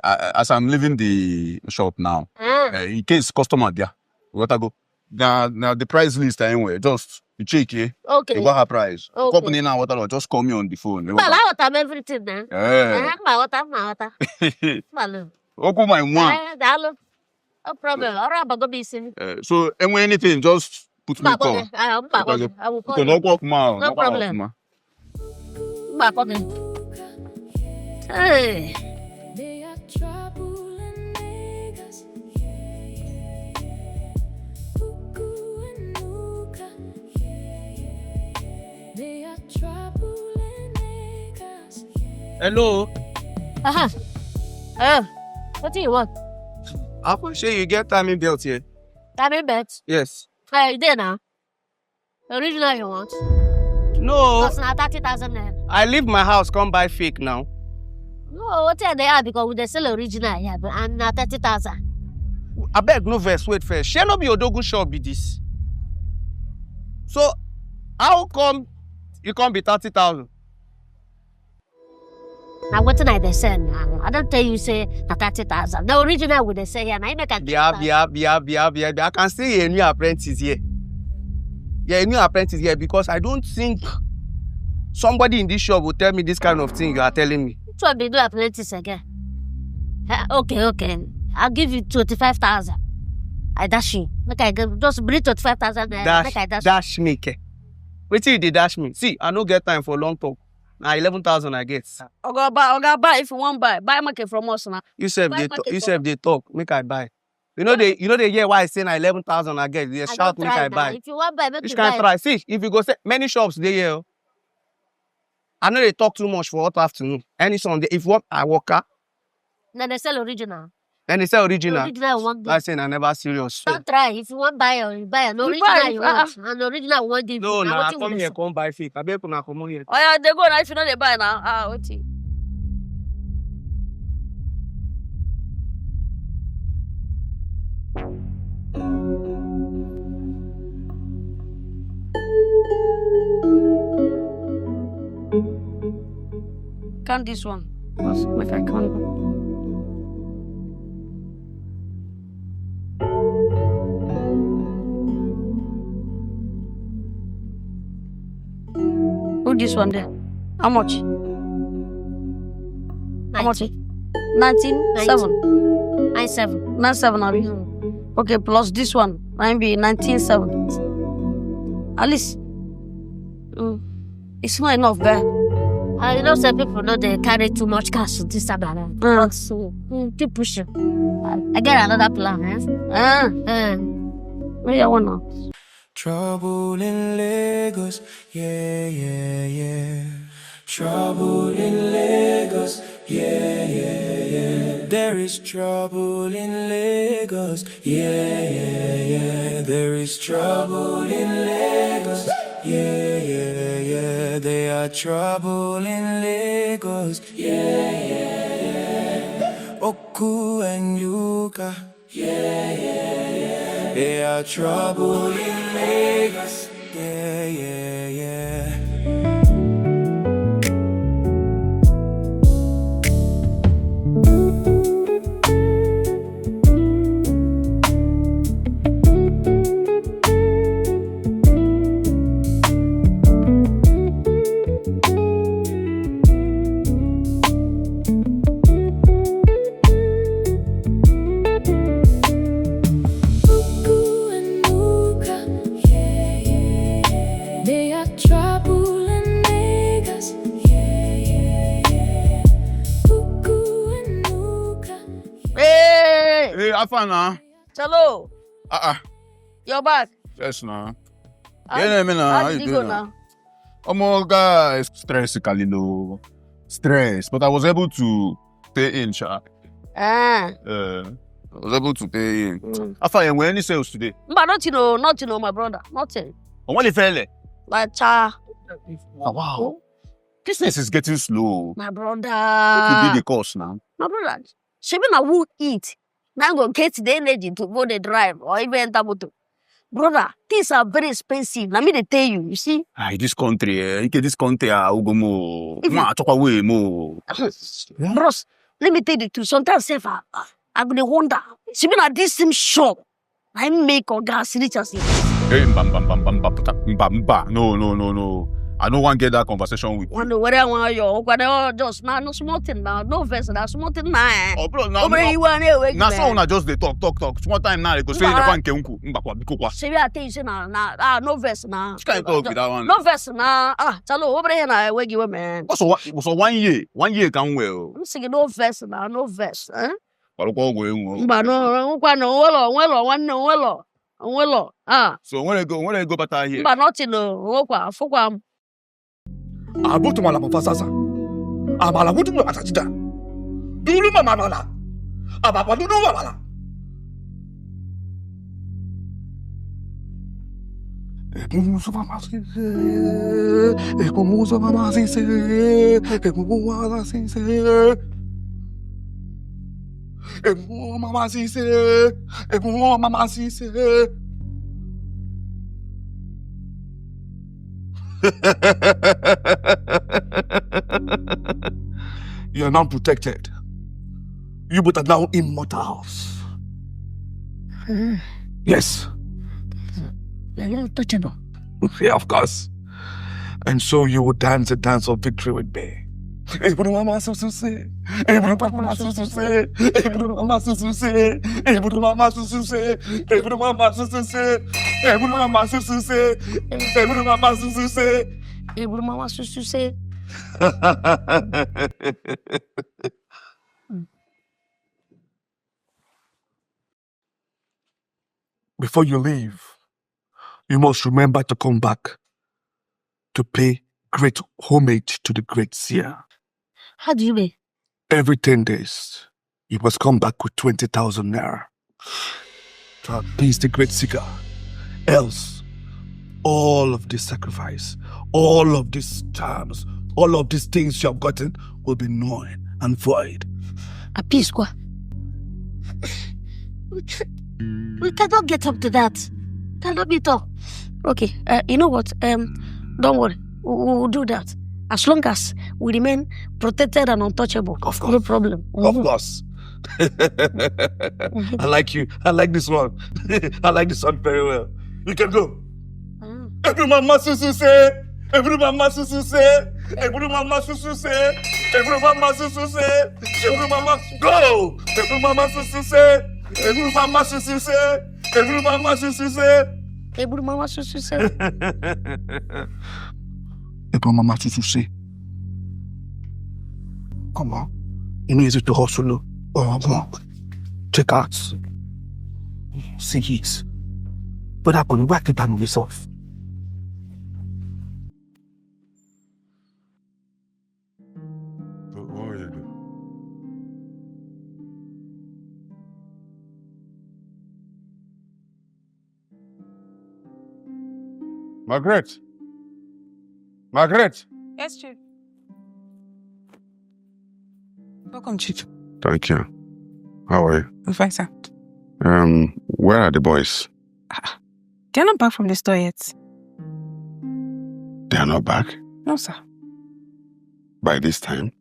As I'm leaving the shop now, in case customer there, what I go. Now the price list anyway, just you check it. Okay. You got her price. Okay. Company now, what I just call me on the phone. Well, I want everything now. My water. Okay, my man. No problem. All right, but go be seen. So, anything, just put me call. I will call you. No problem. Hey. They are troubling niggas. Okwu and Uka. They are troubling niggas. Hello. What do you want? I can say you get timing belt here. Timing belt? Yes. Hey, there now. Original you want? No. That's not 30,000 naira. I leave my house, come buy fake now. No, what they are because they sell original here, but I'm not 30,000. I beg no verse, wait first. Shall not be Odogwu shop be this. So, how come you can't be 30,000? Now what did they say now? I don't tell you say 30,000. The original would they say here. Now you make a Yeah. I can see a new apprentice here. Yeah, a new apprentice here because I don't think somebody in this shop will tell me this kind of thing you are telling me. Which one be do apprentice again? Okay. I'll give you 25,000. I dash you. Make I just bring 25,000. Dash me, ke. Wait till you dash me. See, I no get time for long talk. Now 11,000 I get. I'll go buy if you want buy. Buy market from us now. You said they talk. Make I buy. You know they hear why I say now 11,000 I get. They shout make I buy. If you want buy, make you you can buy. try. See, if you go say many shops they here. I know they talk too much for hot afternoon. Any Sunday, if you want I walk out. Then they sell original. Then they sell original. Original one. That's saying I never serious. Don't try. If you want buy or you buy an original you want. An original one give No, you. nah, come here, come buy fake. I beg you come here. Oh yeah, they go now. If you know they buy now. Wait. Count this one. If I count. Put this one there. How much? How much? 19.7. 97. 97, Abi. Okay, plus this one. Maybe 19.7. At least. It's not enough there. You know, some people know they carry too much cash to this time. But so, keep pushing. I get another plan. Maybe I want to. Trouble in Lagos, yeah. Trouble in Lagos, yeah. There is trouble in Lagos. Yeah, yeah, yeah. There is trouble in Lagos. Yeah, yeah, yeah. There are trouble in Lagos. Yeah, yeah, yeah. Okwu and Uka. Yeah, yeah, yeah. There are trouble in Lagos. Yeah, yeah, yeah. Hey, Afana. Hello, you're back. Yes, now. How- Yeah, me now. How How did you it go doing now? Guys, stress, Kalino. Stress, but I was able to pay in, sha. Ah, I was able to pay in. mm. Afana, when any sales today? But nothing, my brother, nothing. What the fella? Like cha, Wow. Business is getting slow. my What brother. could be the cause now? My brother, she been a who eat. Now go get the energy to go the drive or even enter motor. Brother, things are very expensive. Let me tell you, you see. This country, this country, Ugomo. If you- Ma, talk away, mo. Bros, let me tell you the truth. Sometimes I go dey wonder. She been at this same shop. I make or gas rich as it. Hey, no. I don't want to get that conversation with you. Wonder whether I want you. Just now, no small thing now. No verse, now small thing now. Oh, bro, now. Over you want to Now, so una just they talk. Small time now, they go say the Nah. fan kenku. Mbakwa, bikokwa. Say I tell you say now, no verse now. Which kind of talk with that one? No verse now. Chalo, over here now, where you man. So 1 year. 1 year can well. I'm singing no verse now, no verse. Walukwa go enwo. But no, well. So when I go back here. But nothing no. Fokwa. Abutu mala mafasasa. Amala butu mala matachida. Dulu mama mala. Ababa dulu mala. Ekumuso mama sise. Ekumuso mama sise. Ekumuso sise. Ekumuso mama sise. Ekumuso mama sise. You are now protected. You both are now immortals. Yes. You're touchable. Yeah, of course. And so you will dance a dance of victory with me. Mama Susu say. Before you leave, you must remember to come back to pay great homage to the great seer. How do you mean? Every 10 days, you must come back with 20,000 naira to appease the great seeker. Else, all of this sacrifice, all of these charms, all of these things you have gotten will be null and void. A peace, quoi. We cannot get up to that. Cannot be tough. Okay, you know what? Don't worry. We'll do that. As long as we remain protected and untouchable. Of course. No problem. Of course. I like you. I like this one. I like this one very well. You can go. Every mama susu say. Every mama susu say. Every mama susu say. Every mama susu say. Every mama go. Every mama susu say. Every mama susu say. Every mama susu say. Every mama susu say. Every mama susu say. Come on. You know, easy to hustle. Oh, come on. Check out. See it. But I can work it on myself. Margaret. Margaret. Yes, Chief. Welcome, Chief. Thank you. How are you? I'm fine, sir. Where are the boys? They're not back from the store yet. They are not back? No, sir. By this time?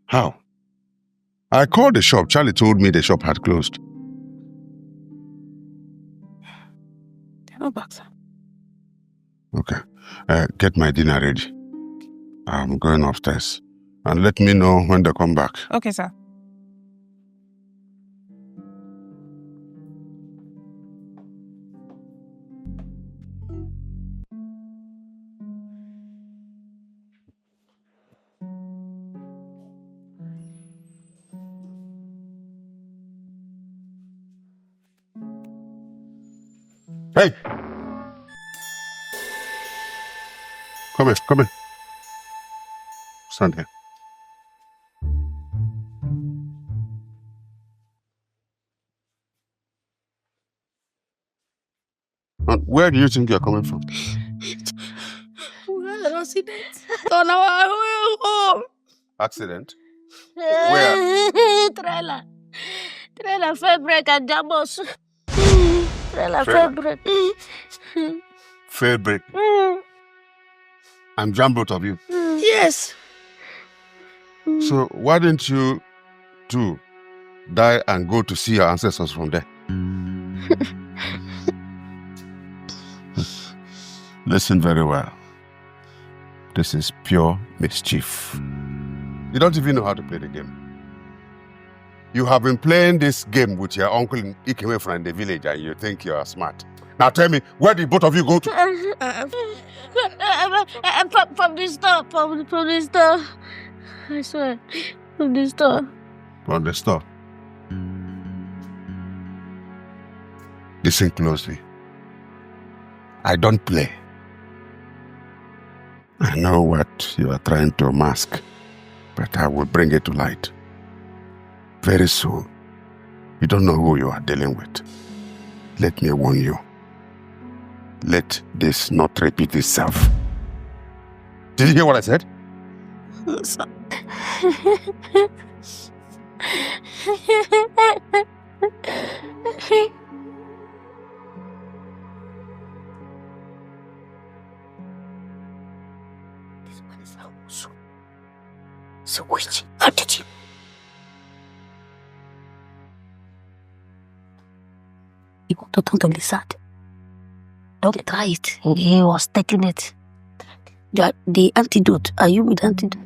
How? I called the shop. Charlie told me the shop had closed. They're not back, sir. Okay. Get my dinner ready. I'm going upstairs. And let me know when they come back. Okay, sir. Hey! Come here, come here. Stand here. Where do you think you're coming from? We had an accident on our way home. Accident? Where? Trailer fair break and jam us. Trailer fair Trailer? break. Fair break. And jam both of you. Yes. So why didn't you two die and go to see your ancestors from there? Listen very well. This is pure mischief. You don't even know how to play the game. You have been playing this game with your uncle in Iheme from the village and you think you are smart. Now tell me, where did both of you go to? From the store. From the store. I swear. From the store. From the store. Listen closely. I don't play. I know what you are trying to mask, but I will bring it to light. Very soon. You don't know who you are dealing with. Let me warn you. Let this not repeat itself. Did you hear what I said? So wait, how did you? You want to turn to lizard? Don't try it. He was taking it. The antidote. Are you with antidote?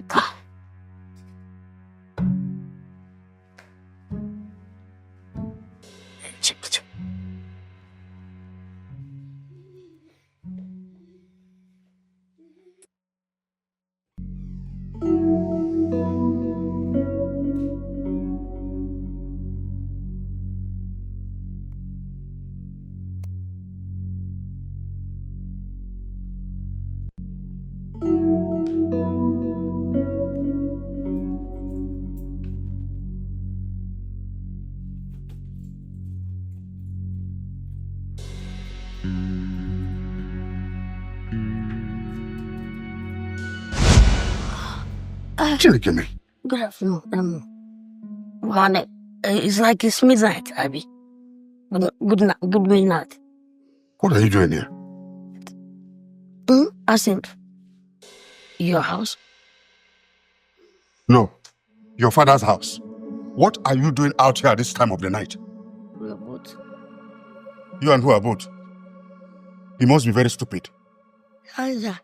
Chinedu. Good afternoon. Morning. It's like it's midnight, Abby. Good midnight. What are you doing here? I think your house. No, your father's house. What are you doing out here at this time of the night? We are both. You and who are both? You must be very stupid. How is that?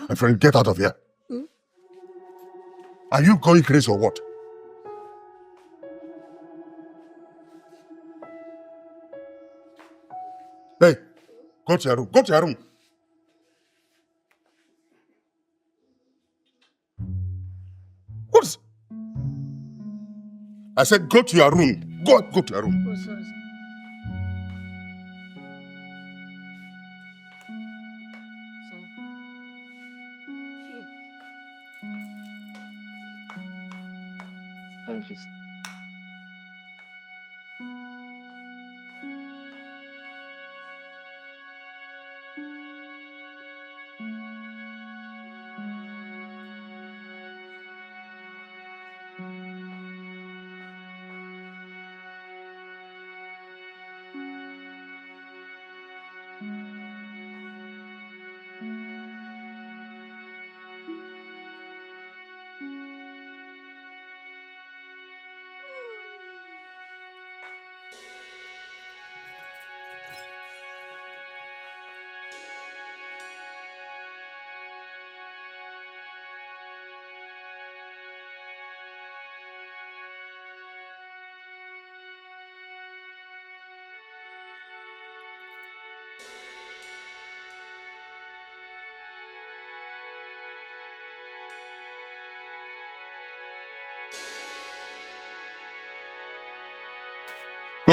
My friend, get out of here. Are you going crazy or what? Hey, go to your room. Go to your room. What? I said go to your room. Go to your room. Oh, sorry.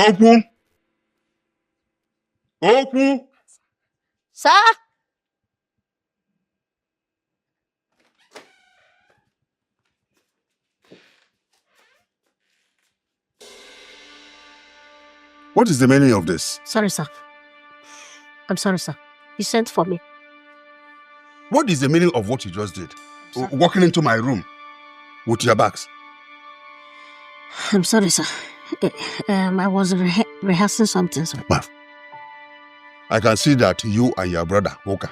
Okwu. Okwu. Sir? What is the meaning of this? Sorry, sir. I'm sorry, sir. You sent for me. What is the meaning of what you just did? Walking into my room with your bags. I'm sorry, sir. I was rehearsing something, sir. Well, I can see that you and your brother, Oka,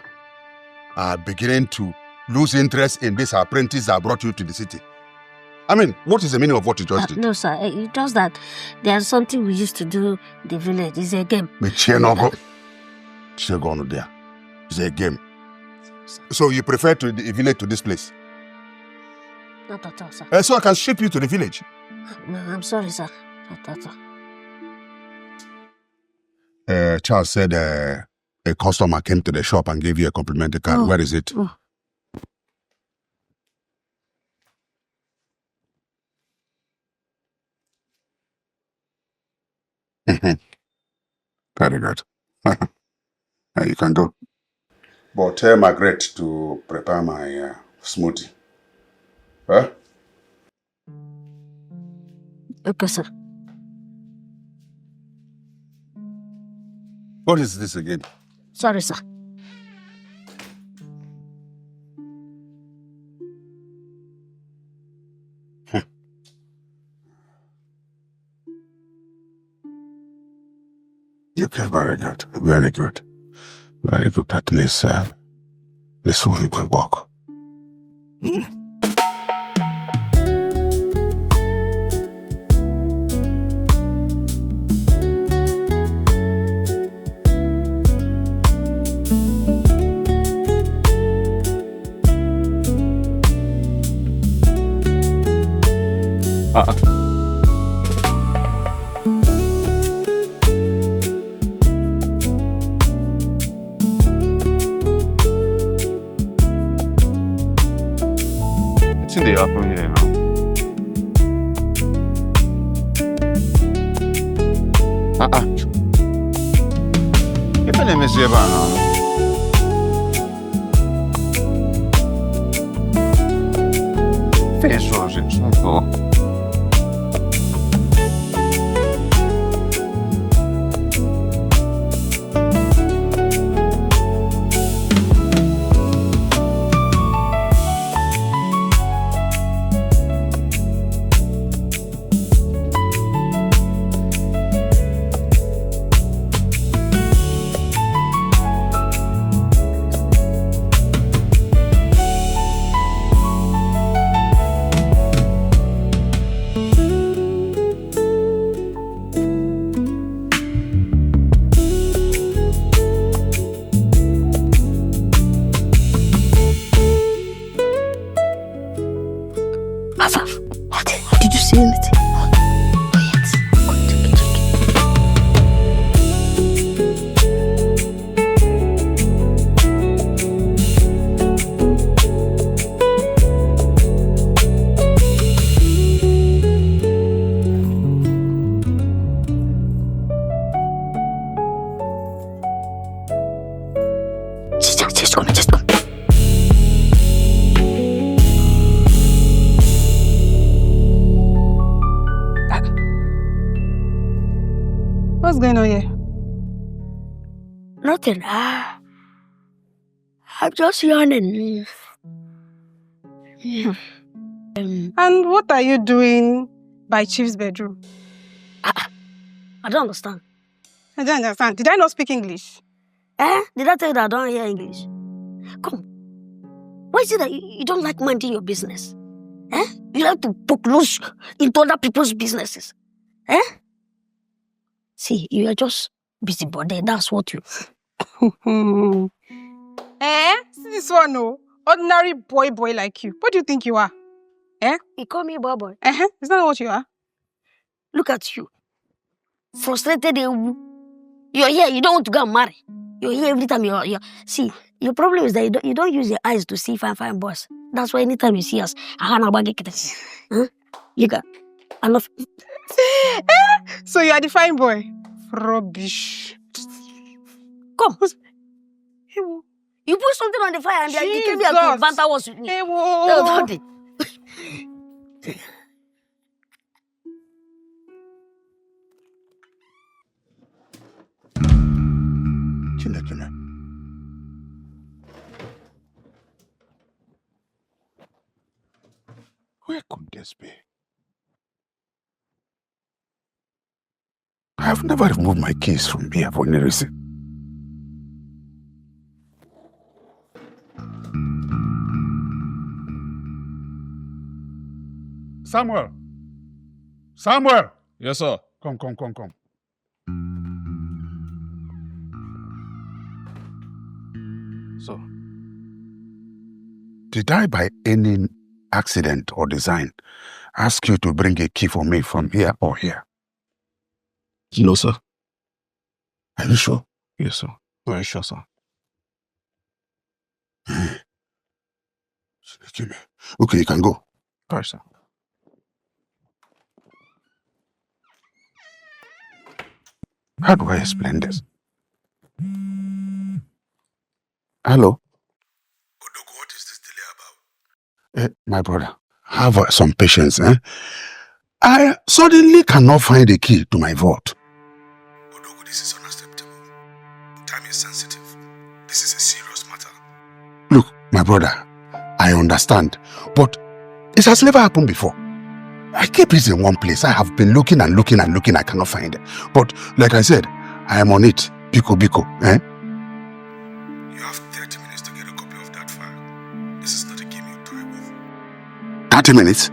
are beginning to lose interest in this apprentice that brought you to the city. I mean, what is the meaning of what you just did? No, sir. It's just that there's something we used to do in the village. It's a game. It's a game. So you prefer to the village to this place? Not at all, sir. So I can ship you to the village? No, I'm sorry, sir. Not at all. Charles said a customer came to the shop and gave you a complimentary card. Oh. Where is it? Oh. Very good. You can go. But tell Margaret to prepare my smoothie. Huh? Okay, sir. What is this again? Sorry, sir. Okay, very good. Very good. Very good. At least this one will work. What's in the happen here now? You better let me see about now. Face wash it, so Did you see anything? Just come. What's going on here? Nothing. I'm just yawning. And what are you doing by Chief's bedroom? I don't understand. I don't understand. Did I not speak English? Did I tell you that I don't hear English? Come. Why is it that you don't like minding your business? You like to poke loose into other people's businesses? See, you are just busybody. That's what you... See this one, no? Ordinary boy like you. What do you think you are? You call me boy. Is that what you are? Look at you. Frustrated. You're here. You don't want to go and marry. You're here every time you're... See, your problem is that you don't use your eyes to see fine boys. That's why anytime you see us, you got enough... So you are the fine boy? Rubbish. Come. Hey, wo. You put something on the fire and you came here to Jesus. banter what's with me. Hey, No, wo. don't it. Chineke. Where could this be? I have never removed my keys from here for any reason. Samuel! Samuel! Yes, sir. Come. So, did I by any accident or design ask you to bring a key for me from here or here? No, sir. Are you sure? Yes, sir. Very sure, sir. Okay, you can go. All right, sir. How do I explain this? Hello? Odogwu, what is this delay about? My brother, have some patience, eh? I suddenly cannot find a key to my vault. Odogwu, this is unacceptable. Time is sensitive. This is a serious matter. Look, my brother, I understand, but it has never happened before. I keep it in one place. I have been looking. I cannot find it. But like I said, I am on it. Biko, eh? You have 30 minutes to get a copy of that file. This is not a game you toy with. 30 minutes?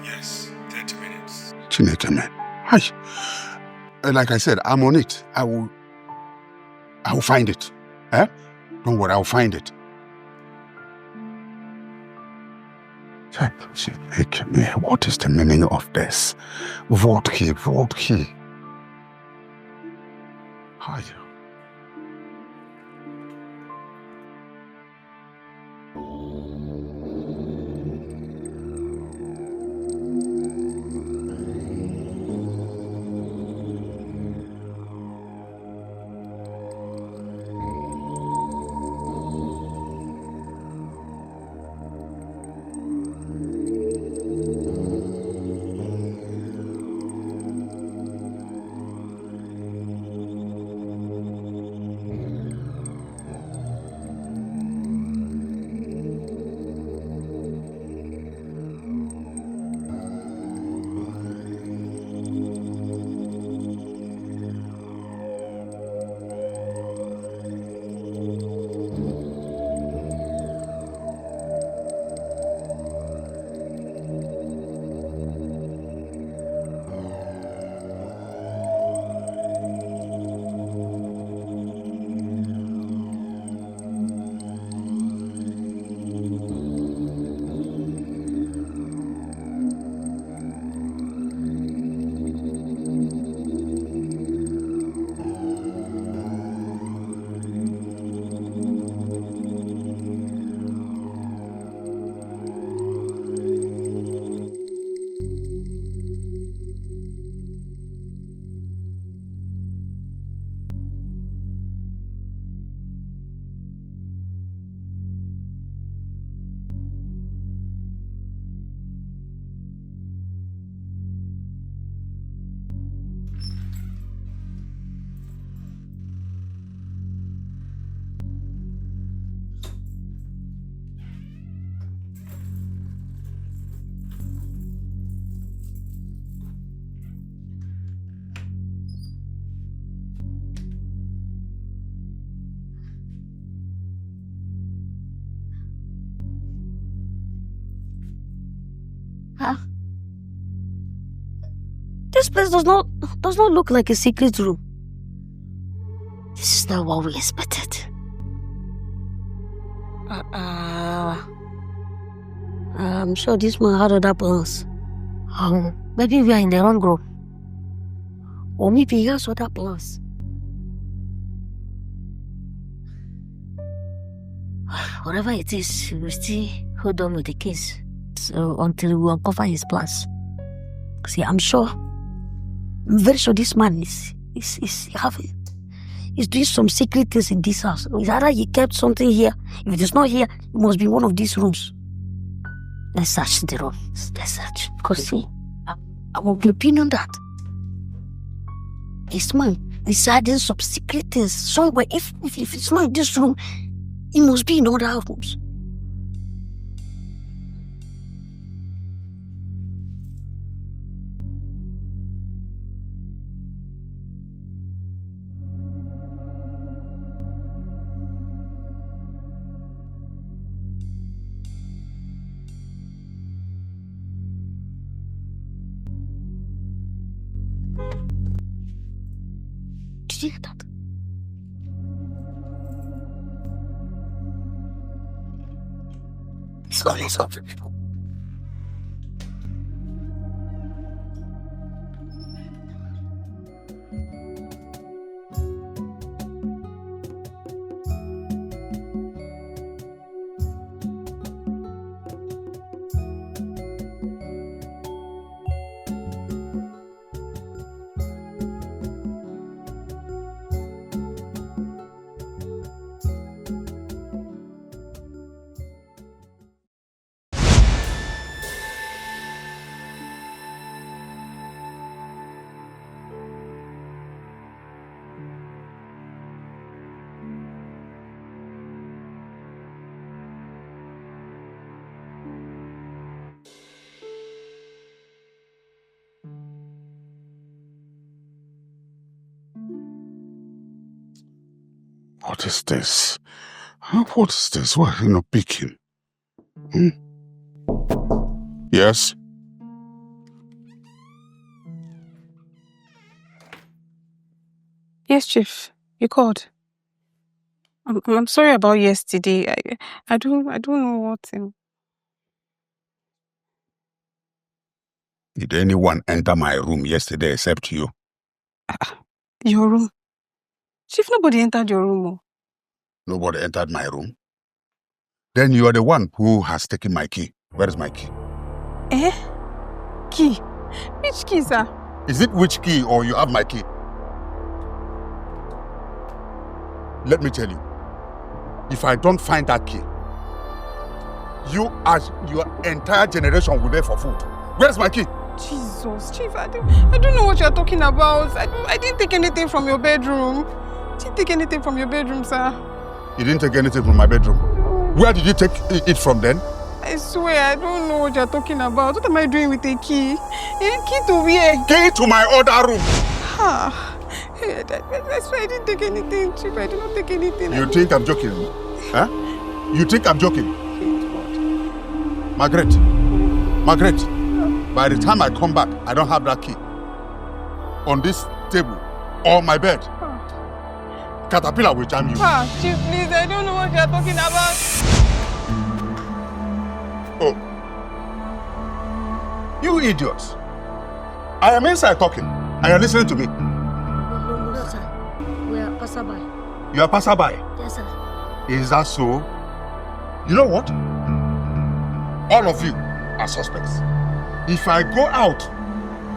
Yes, 30 minutes. Chineke, man. Hi. Like I said, I'm on it. I will find it. Eh? Don't worry, I'll find it. What is the meaning of this? Vault key. Hi. This place does not look like a secret room. This is not what we expected. I'm sure this man had other plans. Maybe we are in the wrong room. Or maybe he has other plans. Whatever it is, we still hold on with the case. So until we uncover his plans. See, I'm sure I'm very sure this man is doing some secret things in this house. It's either he kept something here. If it is not here, it must be one of these rooms. Let's search the room. Let's search. Because see, I'm of the opinion that this man is hiding some secret things somewhere. If it's not in this room, it must be in other rooms. Did you hear that? Let's go. What is this? What is this? Why are you not picking? Yes? Yes, Chief. You called. I'm sorry about yesterday. I don't know what. Did anyone enter my room yesterday except you? Your room. Chief, nobody entered your room. Oh. Nobody entered my room? Then you are the one who has taken my key. Where is my key? Key? Which key, sir? Is it which key or you have my key? Let me tell you, if I don't find that key, you as your entire generation will beg for food. Where's my key? Jesus, Chief, I don't know what you're talking about. I didn't take anything from your bedroom. I didn't take anything from your bedroom, sir. You didn't take anything from my bedroom? Where did you take it from then? I swear, I don't know what you're talking about. What am I doing with a key? A key to where? Key to my other room. That's why I didn't take anything, Chief. I did not take anything. You think I'm joking? Huh? You think I'm joking? Margaret, by the time I come back, I don't have that key. On this table or my bed. Caterpillar will jam you. Chief, please, I don't know what you're talking about. Oh. You idiots. I am inside talking. Are you listening to me? No, sir. We are passerby. You are passerby? Yes, sir. Is that so? You know what? All of you are suspects. If I go out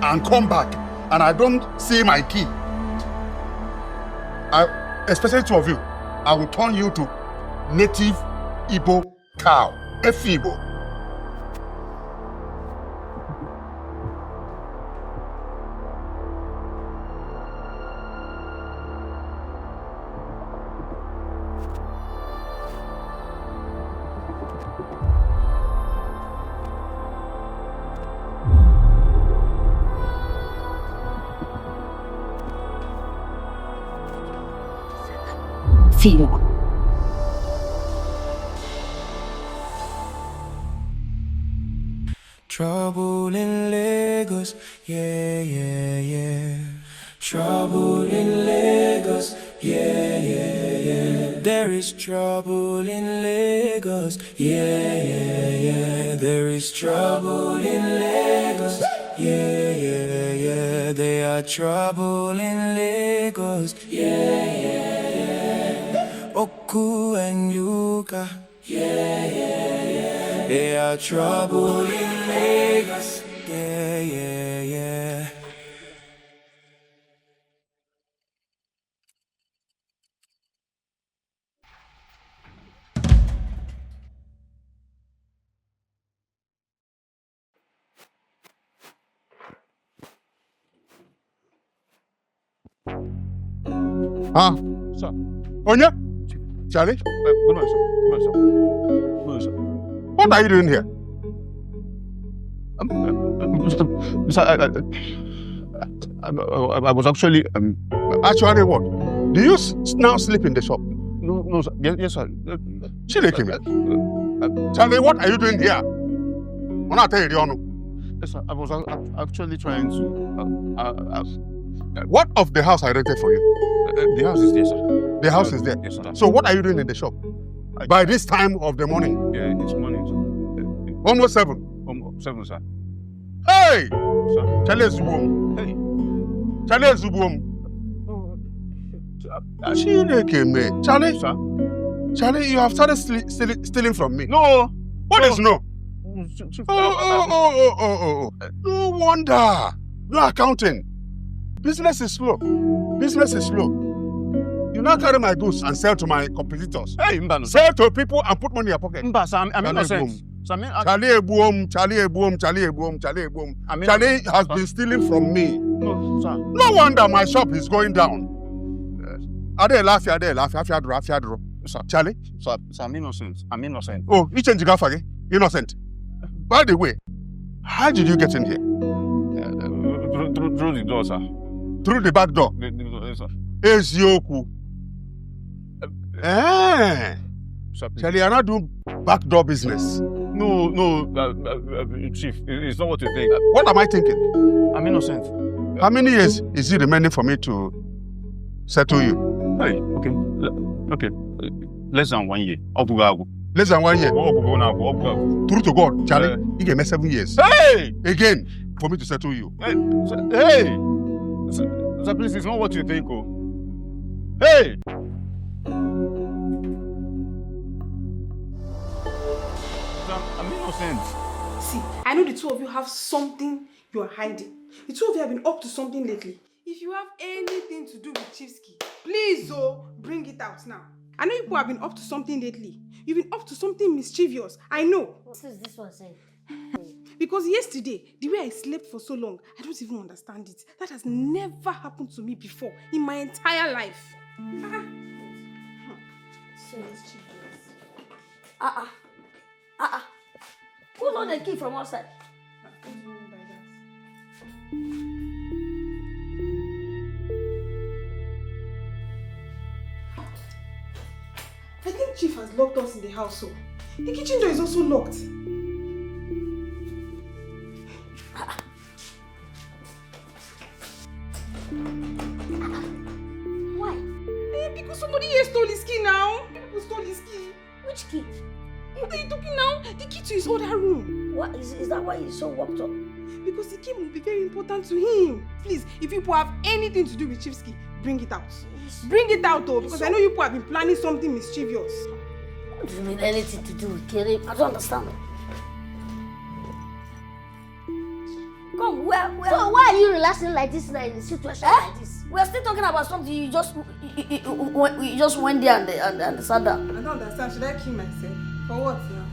and come back and I don't see my key, especially two of you, I will turn you to native Igbo cow. Igbo. Feel. Trouble in Lagos, yeah, yeah, yeah. Trouble in Lagos, yeah, yeah, yeah. There is trouble in Lagos, yeah, yeah, yeah. There is trouble in Lagos, yeah, yeah, yeah. There are trouble in Lagos, yeah, yeah, yeah. Okwu and Uka, yeah, yeah, yeah. There are trouble in Lagos, yeah, yeah, yeah. Huh? Sir. Onya? Charlie? Good morning, sir. Good morning, sir. Good morning, sir. What are you doing here? Sir, I was actually Actually, what? Do you now sleep in the shop? no, sir. Yes, sir. Charlie, what are you doing here? When I tell you, Yes, sir. I was actually trying to. what of the house I rented for you? The house is there, sir. The house is there. Yes, sir. So what are you doing in the shop? By this time of the morning? Yeah, it's morning, sir. Almost 7. 7, sir. Hey! Sir. Charlie Zubum. Hey. Charlie Zubum. Charlie, Sir. Charlie, you have started stealing from me. No. What is no? Chief, Oh. No wonder. No accounting. Business is slow. You now carry my goods and sell to my competitors. Hey, Mbano. Sell to people and put money in your pocket. Mba, sir, I'm innocent. Charlie Ebuom. Charlie has been stealing from me. No, sir. No wonder my shop is going down. Ade laugh. Sir, Charlie? Sir, I'm innocent. Oh, you change the gafage? Innocent. By the way, how did you get in here? Through the door, sir. Through the back door? Yes, sir. Ezioku. Sir, please. Charlie, you're not doing back door business. No, Chief, it's not what you think. What am I thinking? I'm innocent. How many years is it remaining for me to settle you? Hey, okay. Less than 1 year. Odogwu. Less than 1 year? Odogwu. True to God, Charlie, you gave me 7 years. Hey! Again, for me to settle you. Hey! Sir, please, it's not what you think, oh. Hey! Sir, I'm innocent. See, I know the two of you have something you are hiding. The two of you have been up to something lately. If you have anything to do with Chiefski, please, bring it out now. I know people have been up to something lately. You've been up to something mischievous. I know. What is this one saying? Because yesterday, the way I slept for so long, I don't even understand it. That has never happened to me before in my entire life. So mischievous. Who know the key from outside? I think Chief has locked us in the house, so the kitchen door is also locked. Why? Because somebody here stole his key now. People stole his key. Which key? What are you talking now? The key to his other room. What is that why he's so worked up? Because the key will be very important to him. Please, if you have anything to do with Chiefski, bring it out. Bring it out, though, because I know you have been planning something mischievous. What do you mean anything to do with Kiri? I don't understand. Come, where? So why are you relaxing like this in a situation like this? We're still talking about something. You just went there and sat down. I don't understand. Should I kill myself? For what now?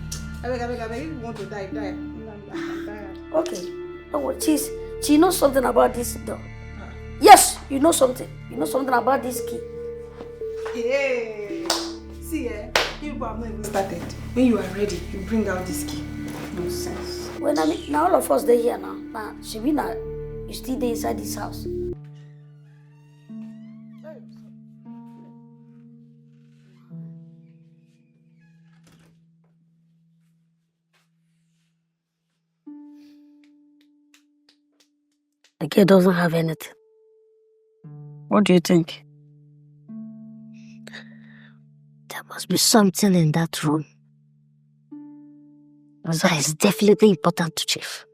I beg. If you want to die, die. I'm tired. Okay. Don't worry. She knows something about this door. Yes, you know something. You know something about this key. Hey, see, you have not even started. When you are ready, you bring out this key. Nonsense. Well, I mean, now all of us they here now. Now, Shibina, you still there inside this house. The kid doesn't have anything. What do you think? There must be something in that room. That is definitely important to Chief.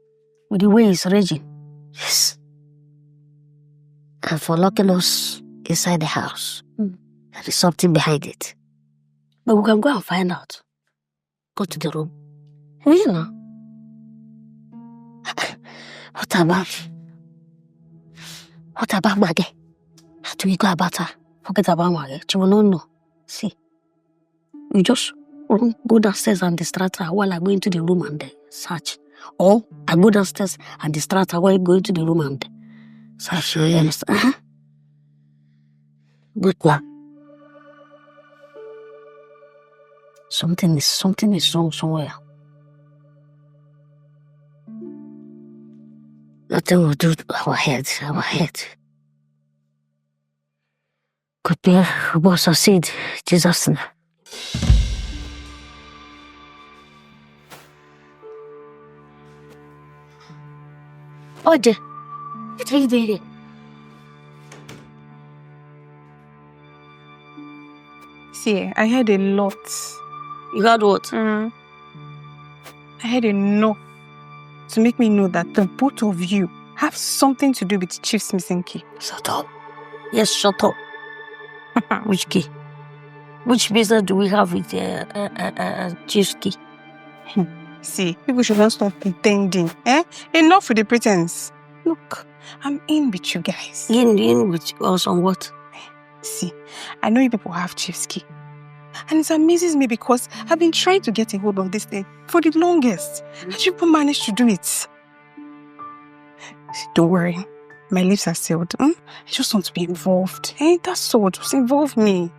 With the way he's raging. Yes. And for locking us inside the house. There is something behind it. But we can go and find out. Go to the room. You know. What about Maggie? How do we go about her? Forget about Maggie. She will not know. See. We just go downstairs and distract her while I go into the room and search. Or I go downstairs and distract her while I go into the room and search. You understand? Good one. Something is wrong somewhere. Nothing will do to our head. Could be a boss of seed, Jesus. Oje, what are you doing here? See, I heard a lot. You heard what? I heard enough to make me know that the both of you have something to do with Chief's missing key. Shut up. Yes, shut up. Which key? Which business do we have with Chief's key? See, people should not stop pretending. Enough with the pretense. Look, I'm in with you guys. In with us on what? See, I know you people have Chief's key. And it amazes me because I've been trying to get a hold of this thing for the longest. And you people managed to do it. See, don't worry. My lips are sealed. I just want to be involved. That's all. Just involve me.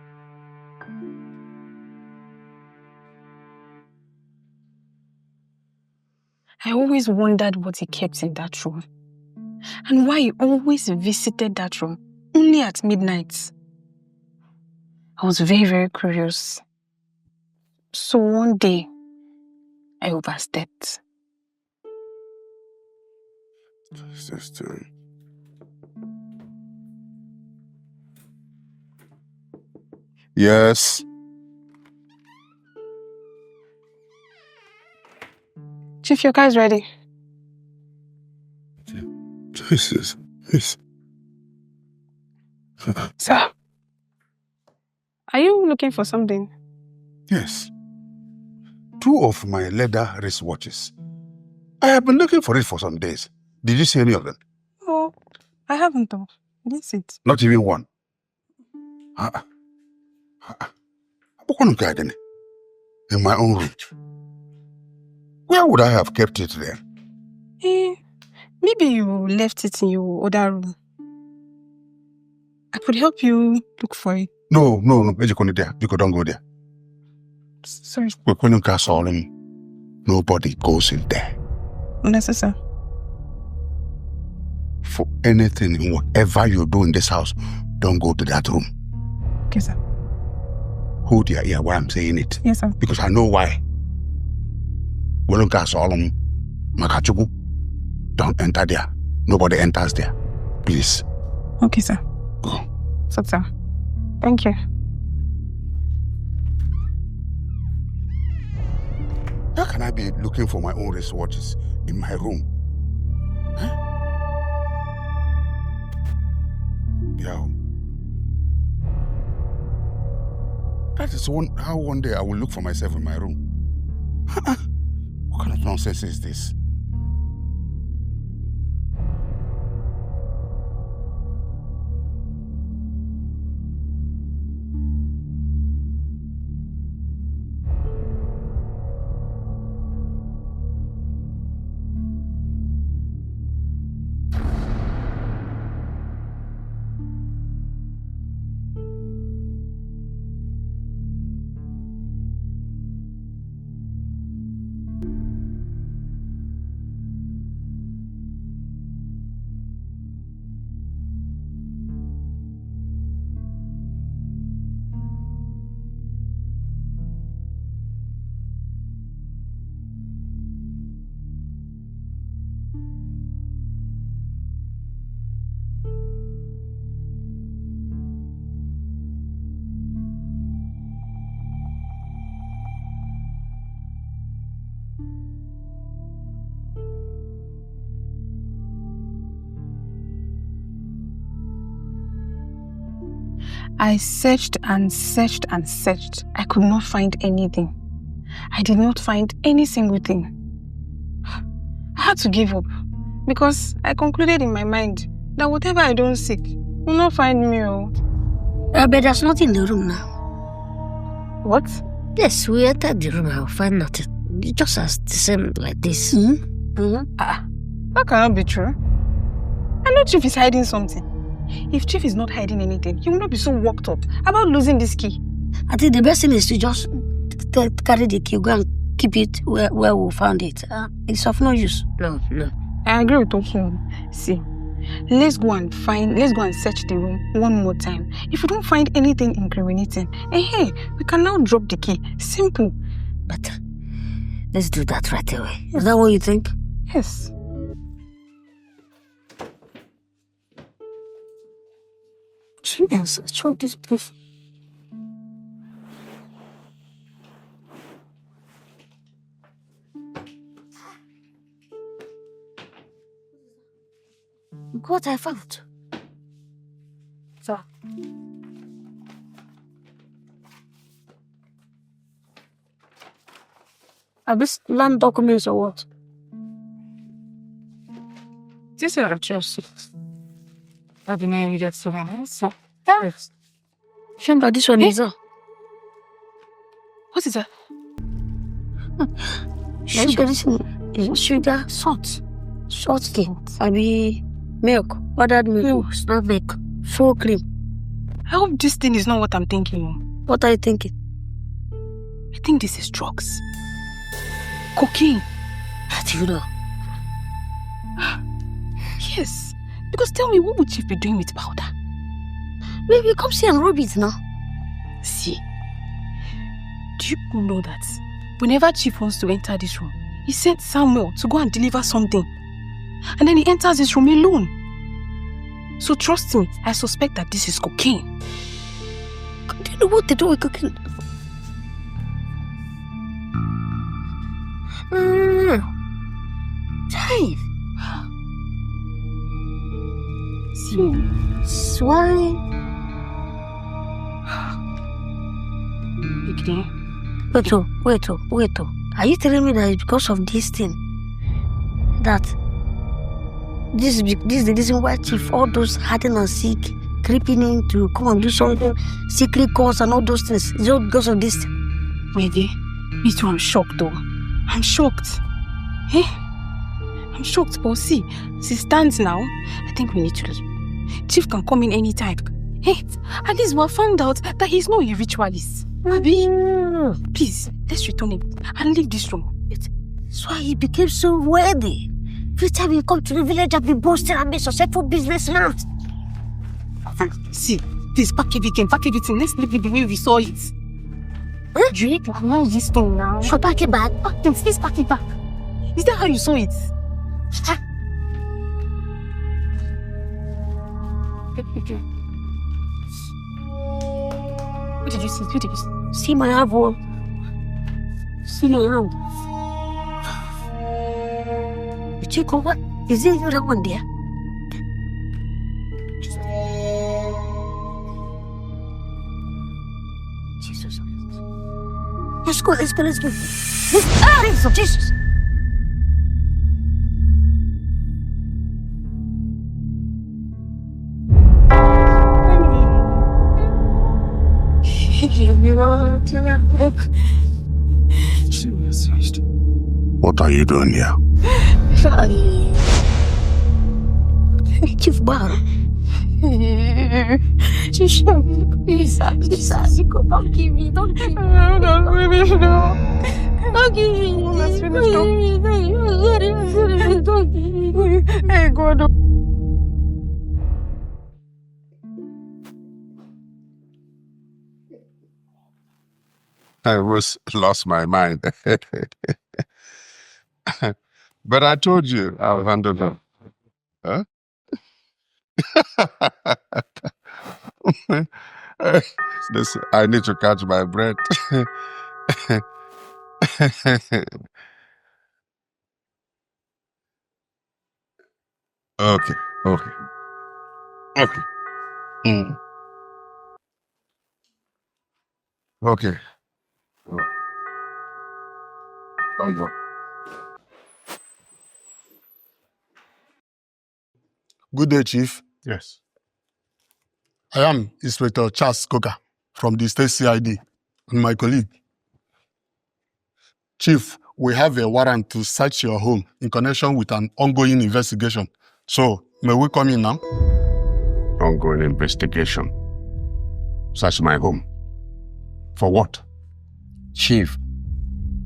I always wondered what he kept in that room. And why he always visited that room only at midnight. I was very, very curious. So one day, I overstepped. Sister. Yes. Chief, your car is ready. Jesus. Sir, are you looking for something? Yes. 2 of my leather wristwatches. I have been looking for it for some days. Did you see any of them? Oh, I haven't though. I didn't see it. Not even one. In my own room. Where would I have kept it then? Maybe you left it in your other room. I could help you look for it. No. Because don't go there. Sorry. Nobody goes in there. Unnecessary. For anything, whatever you do in this house, don't go to that room. Okay, sir. Hold your ear while I'm saying it. Yes, sir. Because I know why. Don't enter there. Nobody enters there. Please. Okay, sir. Go. Sir. Thank you. How can I be looking for my own wristwatches in my room? Yeah. That is how one day I will look for myself in my room. What kind of nonsense is this? I searched and searched and searched. I could not find anything. I did not find any single thing. I had to give up because I concluded in my mind that whatever I don't seek will not find me. But there's nothing in the room now. What? Yes, we entered the room. I'll find nothing. It just as the same like this. That cannot be true. I know Chief is hiding something. If Chief is not hiding anything, he will not be so worked up about losing this key. I think the best thing is to just carry the key, go and keep it where we found it. It's of no use. No. I agree with Okwu. See, let's go and search the room one more time. If we don't find anything incriminating, hey, we can now drop the key. Simple. But let's do that right away. Is that what you think? Yes. Yes, show this proof. Look what I found. So, are these land documents or what? this is just I don't know that's so nice. Shamba, this one is What is that? sugar. This is sugar, salt cake. I be milk, powdered milk, not milk, full cream. I hope this thing is not what I'm thinking. What are you thinking? I think this is drugs. Cocaine. How do you know? Yes. Because tell me, what would Chief be doing with powder? Maybe come see and rub it now. See, do you know that whenever Chief wants to enter this room, he sends Samuel to go and deliver something. And then he enters this room alone. So trust me, I suspect that this is cocaine. Do you know what they do with cocaine? Chief. Swine. Wait. Are you telling me that it's because of this thing that this is the reason why Chief, all those hardened and sick, creeping in to come and do something, sickly calls and all those things, it's all because of this thing? Maybe. Me too, I'm shocked though. I'm shocked. Eh? I'm shocked, but see, as it stands now, I think we need to leave. Chief can come in anytime. Hey, at least we have found out that he's not a ritualist. Abi, please, let's return him and leave this room. That's why he became so worthy. Every time he come to the village, I've been boasting and been successful businessman. See, please pack everything. Let's leave it the way we saw it. Huh? You need to have this thing now. So pack it back. Please pack it back. Is that how you saw it? What did you see? See my hand, see my hand. Chico, what? Is it the one there? Jesus. Let's go. Jesus. What are you doing here? Chief Bar. Please, don't give me. Don't give me. Don't give me. Hey, God. I was lost my mind. But I told you I'll handle them. Huh? I need to catch my breath. Okay. Okay. Good day, Chief. Yes. I am Inspector Charles Coker from the State CID and my colleague. Chief, we have a warrant to search your home in connection with an ongoing investigation. So, may we come in now? ongoing investigation. Search my home. For what? Chief,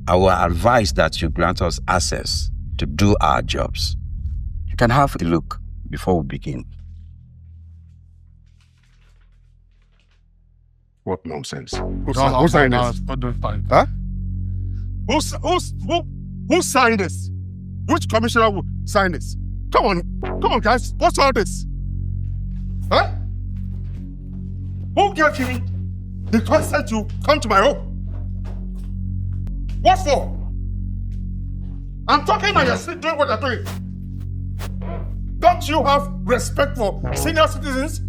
I will advise that you grant us access to do our jobs. You can have a look before we begin. What nonsense? Who Who signed this? Huh? Who signed this? Which commissioner signed this? Come on, guys. What's all this? Huh? Who gave you the consent to come to my home? What for? I'm talking and you're still doing what you're doing. Don't you have respect for senior citizens?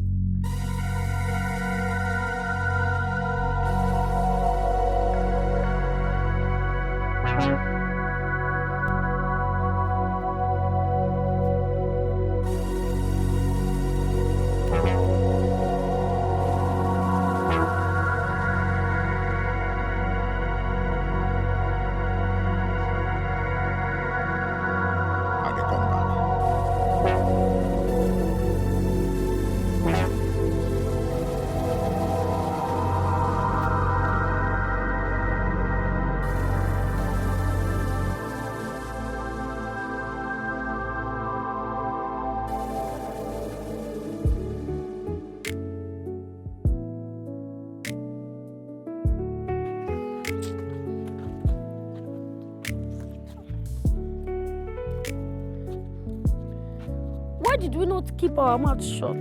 Why did we not keep our mouth shut?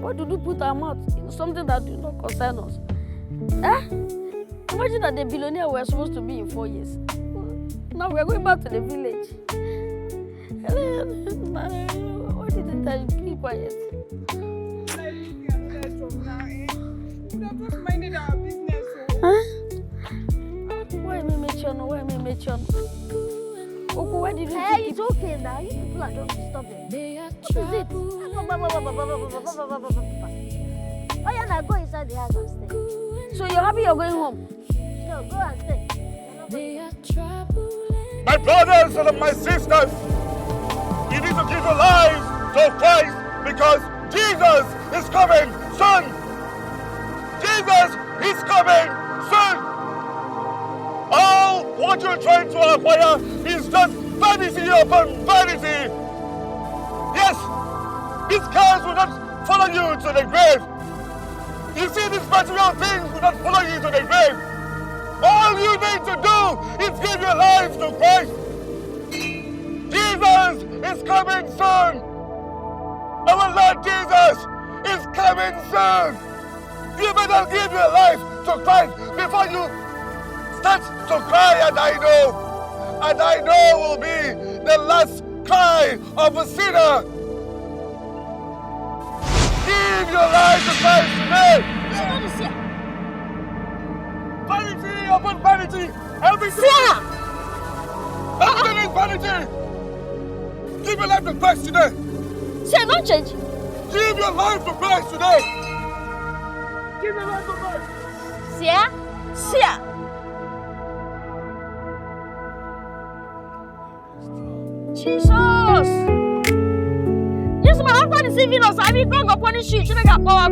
Why did we put our mouth in something that did not concern us? Imagine that the billionaire we're supposed to be in 4 years. Now we're going back to the village. Why did they tell you to keep quiet? Why me mention? Okwu, why did you Hey, it's okay now. You people are don't disturb them. What is it? Oh yeah, now go inside the house and stay. So you're happy you're going home? No, go and stay. My brothers and my sisters, you need to give your lives to Christ because Jesus is coming soon. Jesus is coming soon. All what you're trying to acquire is just vanity upon vanity. Yes, these cars will not follow you to the grave. You see, these material things will not follow you to the grave. All you need to do is give your life to Christ. Jesus is coming soon. Our Lord Jesus is coming soon. You better give your life to Christ before you start to cry, and I know will be the last cry of a sinner. Give your life to Christ today. Vanity upon vanity, everything is vanity. Give your life to Christ today. Say, don't change. Give your life to Christ today. Give your life to Christ. See? Jesus! Yes, my husband is saving us. I mean, God will punish you. Shouldn't have power.